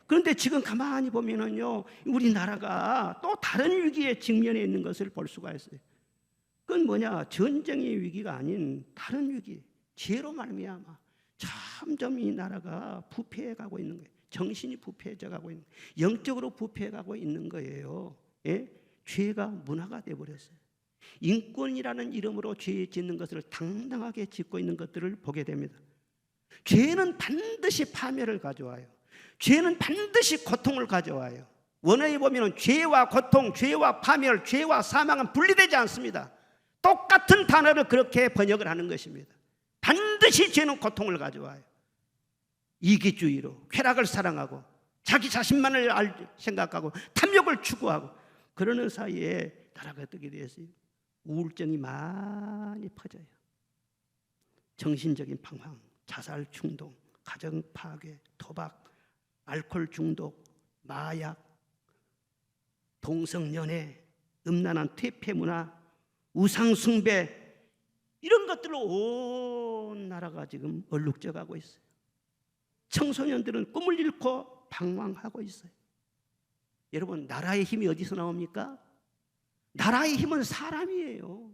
그런데 지금 가만히 보면은요, 우리나라가 또 다른 위기에 직면해 있는 것을 볼 수가 있어요. 그건 뭐냐? 전쟁의 위기가 아닌 다른 위기, 죄로 말미암아 점점 이 나라가 부패해 가고 있는 거예요. 정신이 부패해져 가고 있는 거예요. 영적으로 부패해 가고 있는 거예요. 죄가 문화가 되어버렸어요. 인권이라는 이름으로 죄 짓는 것을 당당하게 짓고 있는 것들을 보게 됩니다. 죄는 반드시 파멸을 가져와요. 죄는 반드시 고통을 가져와요. 원어에 보면 죄와 고통, 죄와 파멸, 죄와 사망은 분리되지 않습니다. 똑같은 단어를 그렇게 번역을 하는 것입니다. 반드시 죄는 고통을 가져와요. 이기주의로 쾌락을 사랑하고 자기 자신만을 생각하고 탐욕을 추구하고 그러는 사이에 나라가 어떻게 되었어요? 우울증이 많이 퍼져요. 정신적인 방황, 자살 충동, 가정 파괴, 도박, 알코올 중독, 마약, 동성연애, 음란한 퇴폐 문화, 우상 숭배, 이런 것들로 온 나라가 지금 얼룩져 가고 있어요. 청소년들은 꿈을 잃고 방황하고 있어요. 여러분, 나라의 힘이 어디서 나옵니까? 나라의 힘은 사람이에요.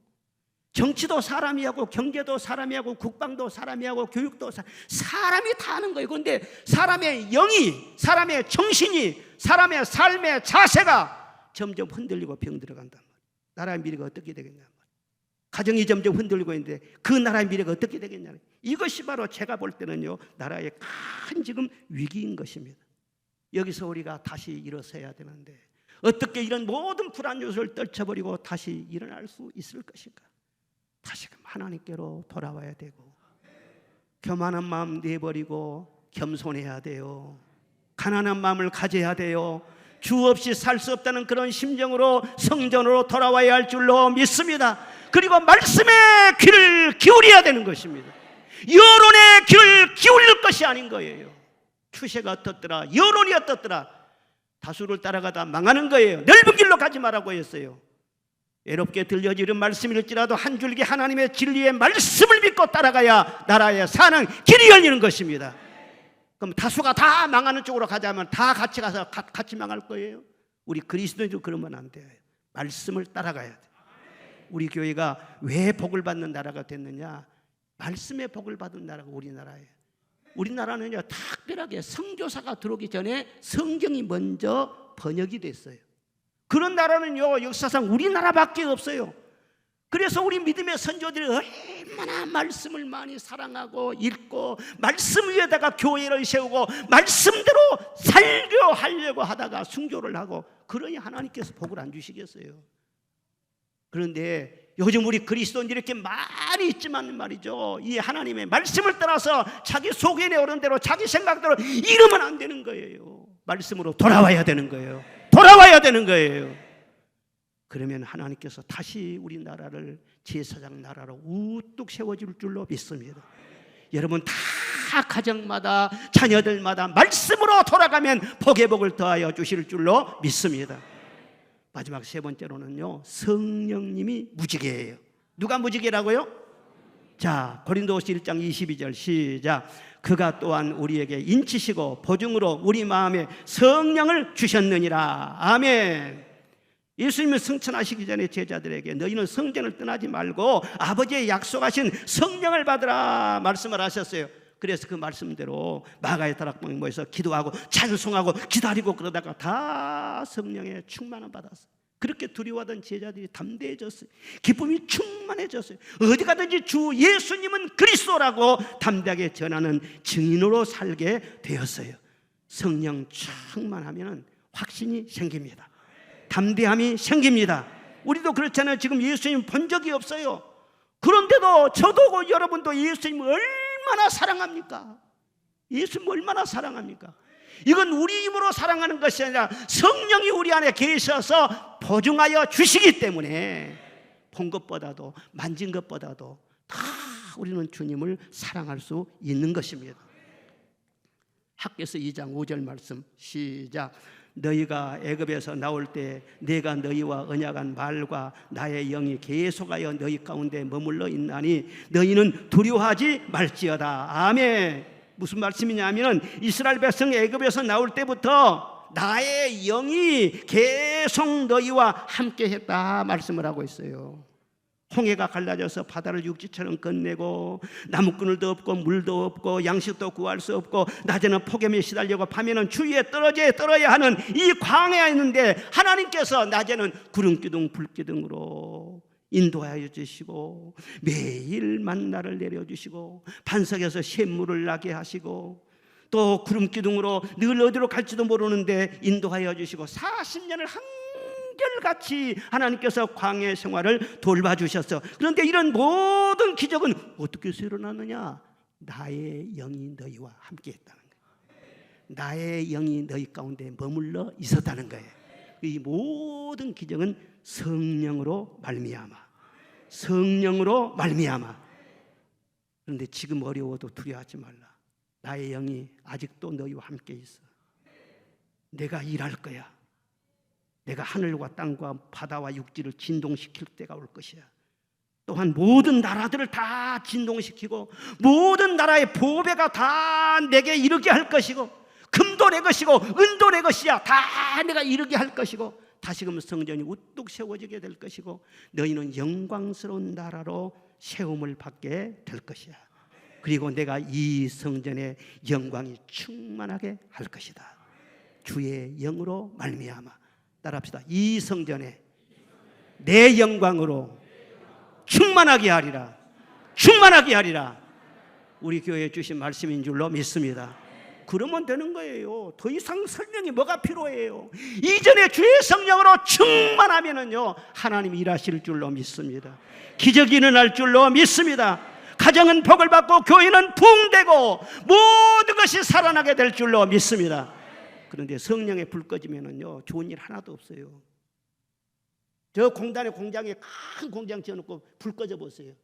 정치도 사람이 하고 경제도 사람이 하고 국방도 사람이 하고 교육도 사람이 다 하는 거예요. 그런데 사람의 영이, 사람의 정신이, 사람의 삶의 자세가 점점 흔들리고 병들어간단 말이에요. 나라의 미래가 어떻게 되겠냐 말이에요. 가정이 점점 흔들리고 있는데 그 나라의 미래가 어떻게 되겠냐. 이것이 바로 제가 볼 때는요, 나라의 큰 지금 위기인 것입니다. 여기서 우리가 다시 일어서야 되는데 어떻게 이런 모든 불안 요소를 떨쳐버리고 다시 일어날 수 있을 것인가? 다시금 하나님께로 돌아와야 되고 교만한 마음 내버리고 겸손해야 돼요. 가난한 마음을 가져야 돼요. 주 없이 살 수 없다는 그런 심정으로 성전으로 돌아와야 할 줄로 믿습니다. 그리고 말씀의 귀를 기울여야 되는 것입니다. 여론의 귀를 기울일 것이 아닌 거예요. 추세가 어떻더라, 여론이 어떻더라, 다수를 따라가다 망하는 거예요. 넓은 길로 가지 말라고 했어요. 외롭게 들려지는 말씀일지라도 한 줄기 하나님의 진리의 말씀을 믿고 따라가야 나라의 사는 길이 열리는 것입니다. 그럼 다수가 다 망하는 쪽으로 가자면 다 같이 가서 같이 망할 거예요. 우리 그리스도인도 그러면 안 돼요. 말씀을 따라가야 돼요. 우리 교회가 왜 복을 받는 나라가 됐느냐? 말씀의 복을 받은 나라가 우리나라예요. 우리나라는요, 특별하게 선교사가 들어오기 전에 성경이 먼저 번역이 됐어요. 그런 나라는요 역사상 우리나라밖에 없어요. 그래서 우리 믿음의 선조들이 얼마나 말씀을 많이 사랑하고 읽고 말씀 위에다가 교회를 세우고 말씀대로 살려 하려고 하다가 순교를 하고, 그러니 하나님께서 복을 안 주시겠어요. 그런데 요즘 우리 그리스도인들이 이렇게 많이 있지만 말이죠, 이 하나님의 말씀을 따라서 자기 속에 내오는 대로 자기 생각대로 이러면 안 되는 거예요. 말씀으로 돌아와야 되는 거예요. 돌아와야 되는 거예요. 그러면 하나님께서 다시 우리나라를 제사장 나라로 우뚝 세워줄 줄로 믿습니다. 여러분 다 가정마다 자녀들마다 말씀으로 돌아가면 복의 복을 더하여 주실 줄로 믿습니다. 마지막 세 번째로는요, 성령님이 무지개예요. 누가 무지개라고요? 자, 고린도후서 1장 22절 시작. 그가 또한 우리에게 인치시고 보증으로 우리 마음에 성령을 주셨느니라. 아멘. 예수님은 승천하시기 전에 제자들에게 너희는 성전을 떠나지 말고 아버지의 약속하신 성령을 받으라 말씀을 하셨어요. 그래서 그 말씀대로 마가의 다락방에 모여서 기도하고 찬송하고 기다리고 그러다가 다 성령의 충만함 받았어요. 그렇게 두려워하던 제자들이 담대해졌어요. 기쁨이 충만해졌어요. 어디 가든지 주 예수님은 그리스도라고 담대하게 전하는 증인으로 살게 되었어요. 성령 충만하면 확신이 생깁니다. 담대함이 생깁니다. 우리도 그렇잖아요. 지금 예수님 본 적이 없어요. 그런데도 저도 여러분도 예수님을 얼마나 사랑합니까? 예수님 얼마나 사랑합니까? 이건 우리 힘으로 사랑하는 것이 아니라 성령이 우리 안에 계셔서 보증하여 주시기 때문에 본 것보다도 만진 것보다도 다 우리는 주님을 사랑할 수 있는 것입니다. 학개서 2장 5절 말씀 시작. 너희가 애굽에서 나올 때 내가 너희와 언약한 말과 나의 영이 계속하여 너희 가운데 머물러 있나니 너희는 두려워하지 말지어다. 아멘. 무슨 말씀이냐면 이스라엘 백성 애굽에서 나올 때부터 나의 영이 계속 너희와 함께 했다 말씀을 하고 있어요. 홍해가 갈라져서 바다를 육지처럼 건네고 나무꾼을도 없고 물도 없고 양식도 구할 수 없고 낮에는 폭염에 시달리고 밤에는 추위에 떨어야 하는 이 광야에 있는데 하나님께서 낮에는 구름기둥 불기둥으로 인도하여 주시고 매일 만나를 내려주시고 반석에서 샘물을 나게 하시고 또 구름기둥으로 늘 어디로 갈지도 모르는데 인도하여 주시고 40년을 한결같이 하나님께서 광야 생활을 돌봐주셨어. 그런데 이런 모든 기적은 어떻게 일어났느냐? 나의 영이 너희와 함께 했다는 거예요. 나의 영이 너희 가운데 머물러 있었다는 거예요. 이 모든 기적은 성령으로 말미암아. 성령으로 말미암아. 그런데 지금 어려워도 두려워하지 말라. 나의 영이 아직도 너희와 함께 있어. 내가 일할 거야. 내가 하늘과 땅과 바다와 육지를 진동시킬 때가 올 것이야. 또한 모든 나라들을 다 진동시키고 모든 나라의 보배가 다 내게 이르게 할 것이고 금도 내 것이고 은도 내 것이야. 다 내가 이르게 할 것이고 다시금 성전이 우뚝 세워지게 될 것이고 너희는 영광스러운 나라로 세움을 받게 될 것이야. 그리고 내가 이 성전의 영광이 충만하게 할 것이다. 주의 영으로 말미암아. 따라합시다. 이 성전에 내 영광으로 충만하게 하리라. 충만하게 하리라. 우리 교회에 주신 말씀인 줄로 믿습니다. 그러면 되는 거예요. 더 이상 설명이 뭐가 필요해요? 이전에 주의 성령으로 충만하면은요 하나님이 일하실 줄로 믿습니다. 기적이 일어날 줄로 믿습니다. 가정은 복을 받고 교회는 부흥되고 모든 것이 살아나게 될 줄로 믿습니다. 그런데 성령에 불 꺼지면은요 좋은 일 하나도 없어요. 저 공단에 공장에 큰 공장 지어놓고 불 꺼져 보세요.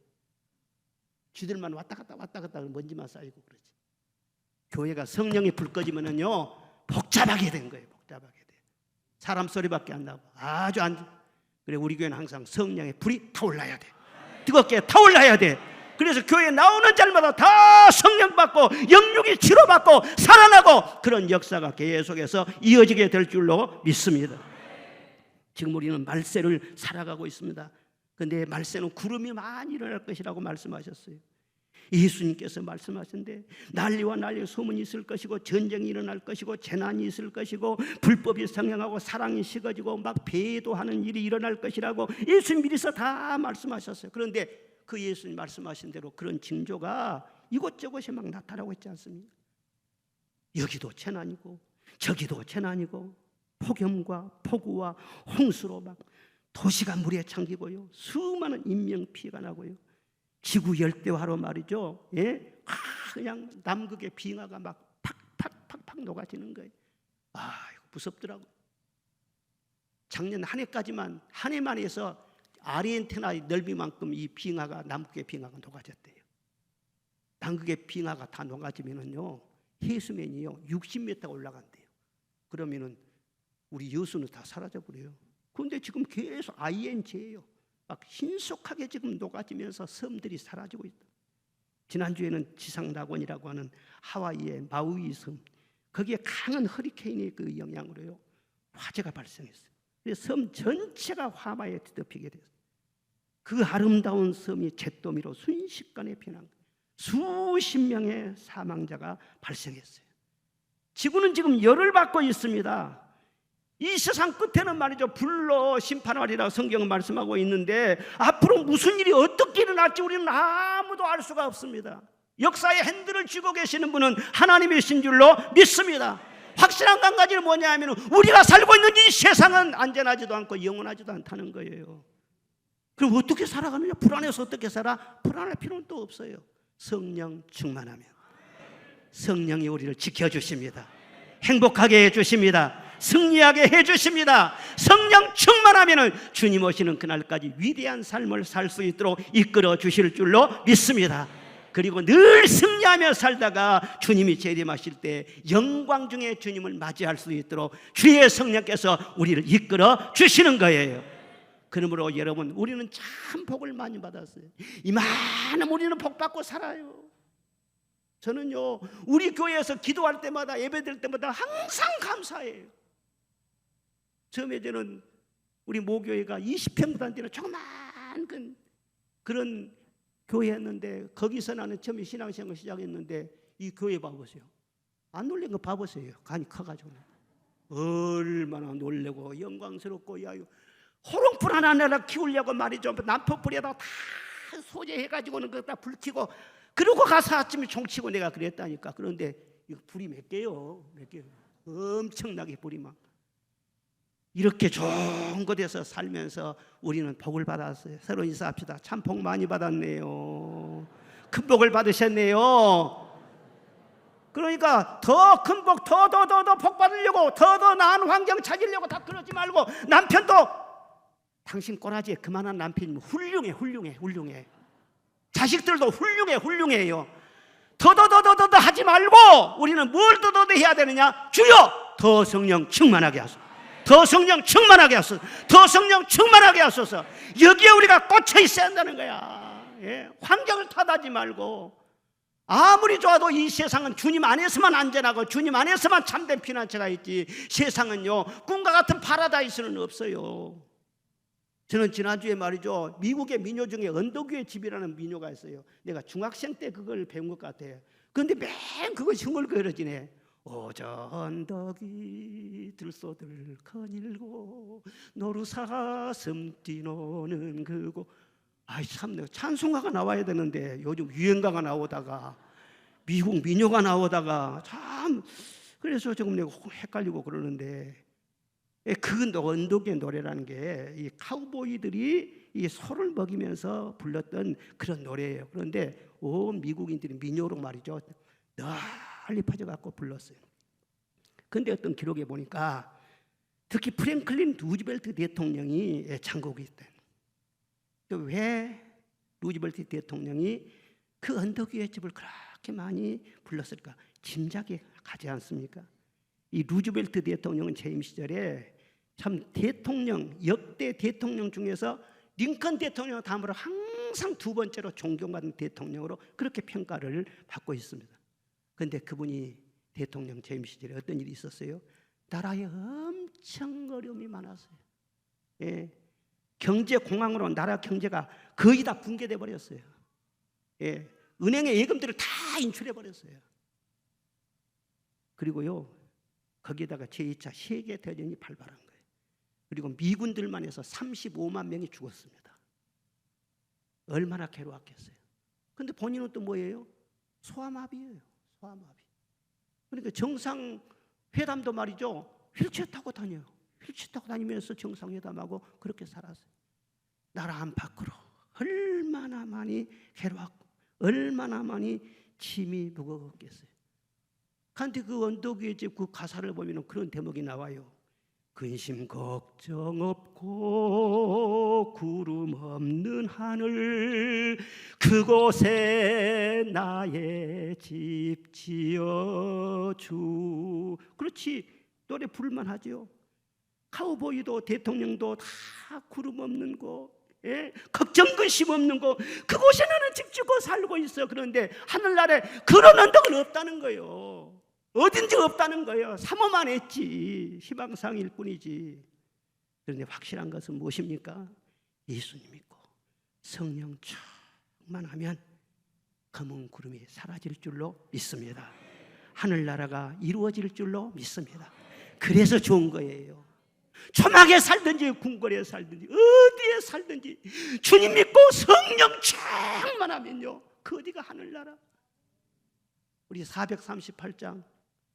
쥐들만 왔다 갔다 먼지만 쌓이고 그러지. 교회가 성령이 불 꺼지면은요 복잡하게 된 거예요. 복잡하게 돼. 사람 소리밖에 안 나고 아주 안. 그래 우리 교회는 항상 성령의 불이 타올라야 돼. 뜨겁게 타올라야 돼. 그래서 교회에 나오는 자마다 다 성령 받고 영육이 치료받고 살아나고 그런 역사가 계속해서 이어지게 될 줄로 믿습니다. 지금 우리는 말세를 살아가고 있습니다. 그런데 말세는 구름이 많이 일어날 것이라고 말씀하셨어요. 예수님께서 말씀하신데 난리와 난리 소문이 있을 것이고 전쟁이 일어날 것이고 재난이 있을 것이고 불법이 성행하고 사랑이 식어지고 막 배도하는 일이 일어날 것이라고 예수님 미리서 다 말씀하셨어요. 그런데 그 예수님 말씀하신 대로 그런 징조가 이곳저곳에 막 나타나고 있지 않습니까? 여기도 재난이고 저기도 재난이고 폭염과 폭우와 홍수로 막 도시가 물에 잠기고요, 수많은 인명피해가 나고요, 지구 열대화로 말이죠, 예? 그냥 남극의 빙하가 막 팍팍팍팍 녹아지는 거예요. 이거 무섭더라고. 작년 한 해만 해서 아르헨티나의 넓이만큼 이 빙하가, 남극의 빙하가 녹아졌대요. 남극의 빙하가 다 녹아지면은요, 해수면이요 60m가 올라간대요. 그러면은 우리 여수는 다 사라져 버려요. 그런데 지금 계속 ING예요. 막 신속하게 지금 녹아지면서 섬들이 사라지고 있다. 지난주에는 지상낙원이라고 하는 하와이의 마우이 섬, 거기에 강한 허리케인의 그 영향으로요 화재가 발생했어요. 그래서 섬 전체가 화마에 뒤덮이게 됐어요. 그 아름다운 섬이 잿더미로 순식간에 변한 거예요. 수십 명의 사망자가 발생했어요. 지구는 지금 열을 받고 있습니다. 이 세상 끝에는 말이죠, 불로 심판하리라고 성경은 말씀하고 있는데 앞으로 무슨 일이 어떻게 일어날지 우리는 아무도 알 수가 없습니다. 역사의 핸들을 쥐고 계시는 분은 하나님이신 줄로 믿습니다. 확실한 한 가지는 뭐냐 하면 우리가 살고 있는 이 세상은 안전하지도 않고 영원하지도 않다는 거예요. 그럼 어떻게 살아가느냐? 불안해서 어떻게 살아? 불안할 필요는 또 없어요. 성령 충만하면 성령이 우리를 지켜주십니다. 행복하게 해주십니다. 승리하게 해주십니다. 성령 충만하면 주님 오시는 그날까지 위대한 삶을 살 수 있도록 이끌어 주실 줄로 믿습니다. 그리고 늘 승리하며 살다가 주님이 재림하실 때 영광 중에 주님을 맞이할 수 있도록 주의 성령께서 우리를 이끌어 주시는 거예요. 그러므로 여러분, 우리는 참 복을 많이 받았어요. 이만큼 우리는 복 받고 살아요. 저는요, 우리 교회에서 기도할 때마다, 예배드릴 때마다 항상 감사해요. 처음에 저는 우리 모교회가 20평보다 안 되는 조그만 그런 교회였는데, 거기서 나는 처음에 신앙생활을 시작했는데 이 교회 봐보세요. 안 놀란 거 봐보세요. 간이 커가지고 얼마나 놀래고 영광스럽고, 야, 호롱불 하나 키우려고 말이죠, 난폭불에다가 다 소재해가지고는 그다 불 켜고 그러고 가서 아침에 종치고 내가 그랬다니까. 그런데 이거 불이 몇 개요? 엄청나게 불이 막. 이렇게 좋은 곳에서 살면서 우리는 복을 받았어요. 서로 인사합시다. 참 복 많이 받았네요. 큰 복을 받으셨네요. 그러니까 더 큰 복, 더 복 받으려고, 더 나은 환경 찾으려고 다 그러지 말고, 남편도 당신 꼬라지에 그만한 남편이면 훌륭해. 자식들도 훌륭해요. 더 하지 말고 우리는 뭘 더 해야 되느냐? 주여, 더 성령 충만하게 하소서. 더 성령 충만하게 하소서. 더 성령 충만하게 하소서. 여기에 우리가 꽂혀 있어야 한다는 거야. 예? 환경을 탓하지 말고, 아무리 좋아도 이 세상은 주님 안에서만 안전하고 주님 안에서만 참된 피난처가 있지, 세상은요 꿈과 같은 파라다이스는 없어요. 저는 지난주에 말이죠, 미국의 민요 중에 언덕 위의 집이라는 민요가 있어요. 내가 중학생 때 그걸 배운 것 같아요. 그런데 맨 그것이 흥얼거려지네. 오저 언덕이 들소들 거닐고 노루사슴 뛰노는 그곳. 아이 참, 내가 찬송가가 나와야 되는데 요즘 유행가가 나오다가 미국 민요가 나오다가 참, 그래서 조금 내가 헷갈리고 그러는데, 그 언덕의 노래라는 게 이 카우보이들이 이 소를 먹이면서 불렀던 그런 노래예요. 그런데 온 미국인들이 민요로 말이죠 널리 퍼져갖고 불렀어요. 그런데 어떤 기록에 보니까 특히 프랭클린 루즈벨트 대통령이 창곡이 있대. 왜 루즈벨트 대통령이 그 언덕 위의 집을 그렇게 많이 불렀을까? 짐작이 가지 않습니까? 이 루즈벨트 대통령은 재임 시절에 참 역대 대통령 중에서 링컨 대통령 다음으로 항상 두 번째로 존경받는 대통령으로 그렇게 평가를 받고 있습니다. 그런데 그분이 대통령 재임 시절에 어떤 일이 있었어요? 나라에 엄청 어려움이 많았어요. 예, 경제 공황으로 나라 경제가 거의 다 붕괴돼 버렸어요. 예, 은행의 예금들을 다 인출해 버렸어요. 그리고요, 거기에다가 제2차 세계대전이 발발한 거예요. 그리고 미군들만 해서 35만 명이 죽었습니다. 얼마나 괴로웠겠어요. 근데 본인은 또 뭐예요? 소아마비예요. 소아마비. 그러니까 정상회담도 말이죠, 휠체어 타고 다녀요. 휠체어 타고 다니면서 정상회담하고 그렇게 살았어요. 나라 안팎으로 얼마나 많이 괴로웠고 얼마나 많이 짐이 무거웠겠어요. 그런데 그 언덕 위에 그 가사를 보면 그런 대목이 나와요. 근심 걱정 없고 구름 없는 하늘, 그곳에 나의 집 지어주. 그렇지, 노래 부를만 하죠. 카우보이도 대통령도 다 구름 없는 곳, 걱정 근심 없는 곳, 그곳에 나는 집 짓고 살고 있어. 그런데 하늘나라에 그런 언덕은 없다는 거예요. 어딘지 없다는 거예요. 사모만 했지, 희망상일 뿐이지. 그런데 확실한 것은 무엇입니까? 예수님 믿고 성령 충만하면 검은 구름이 사라질 줄로 믿습니다. 하늘나라가 이루어질 줄로 믿습니다. 그래서 좋은 거예요. 초막에 살든지 궁궐에 살든지 어디에 살든지 주님 믿고 성령 충만하면요, 그 어디가 하늘나라. 우리 438장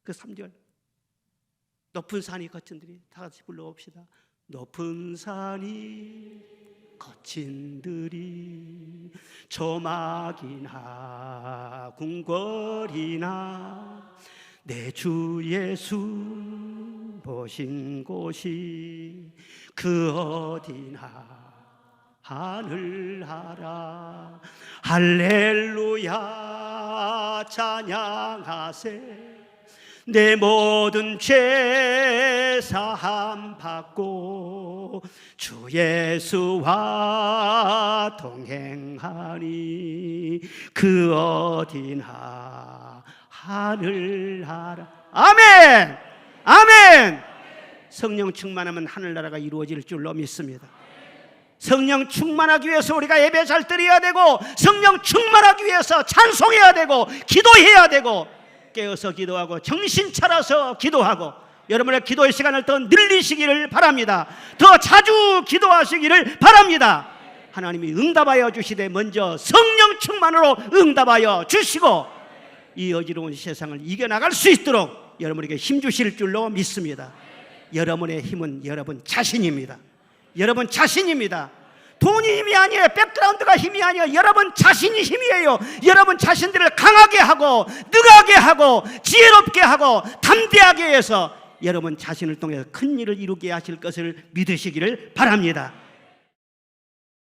그 3절, 높은 산이 거친 들이, 다 같이 불러봅시다. 높은 산이 거친 들이 조막이나 궁궐이나 내 주 예수 보신 곳이 그 어디나 하늘하라. 할렐루야 찬양하세. 내 모든 죄 사함 받고 주 예수와 동행하니 그 어디나 하늘나라. 아멘! 아멘! 성령 충만하면 하늘나라가 이루어질 줄로 믿습니다. 성령 충만하기 위해서 우리가 예배 잘 드려야 되고, 성령 충만하기 위해서 찬송해야 되고, 기도해야 되고, 깨어서 기도하고 정신 차려서 기도하고, 여러분의 기도의 시간을 더 늘리시기를 바랍니다. 더 자주 기도하시기를 바랍니다. 하나님이 응답하여 주시되 먼저 성령 충만으로 응답하여 주시고 이 어지러운 세상을 이겨나갈 수 있도록 여러분에게 힘 주실 줄로 믿습니다. 여러분의 힘은 여러분 자신입니다. 여러분 자신입니다. 돈이 힘이 아니에요. 백그라운드가 힘이 아니에요. 여러분 자신이 힘이에요. 여러분 자신들을 강하게 하고 능하게 하고 지혜롭게 하고 담대하게 해서 여러분 자신을 통해서 큰 일을 이루게 하실 것을 믿으시기를 바랍니다.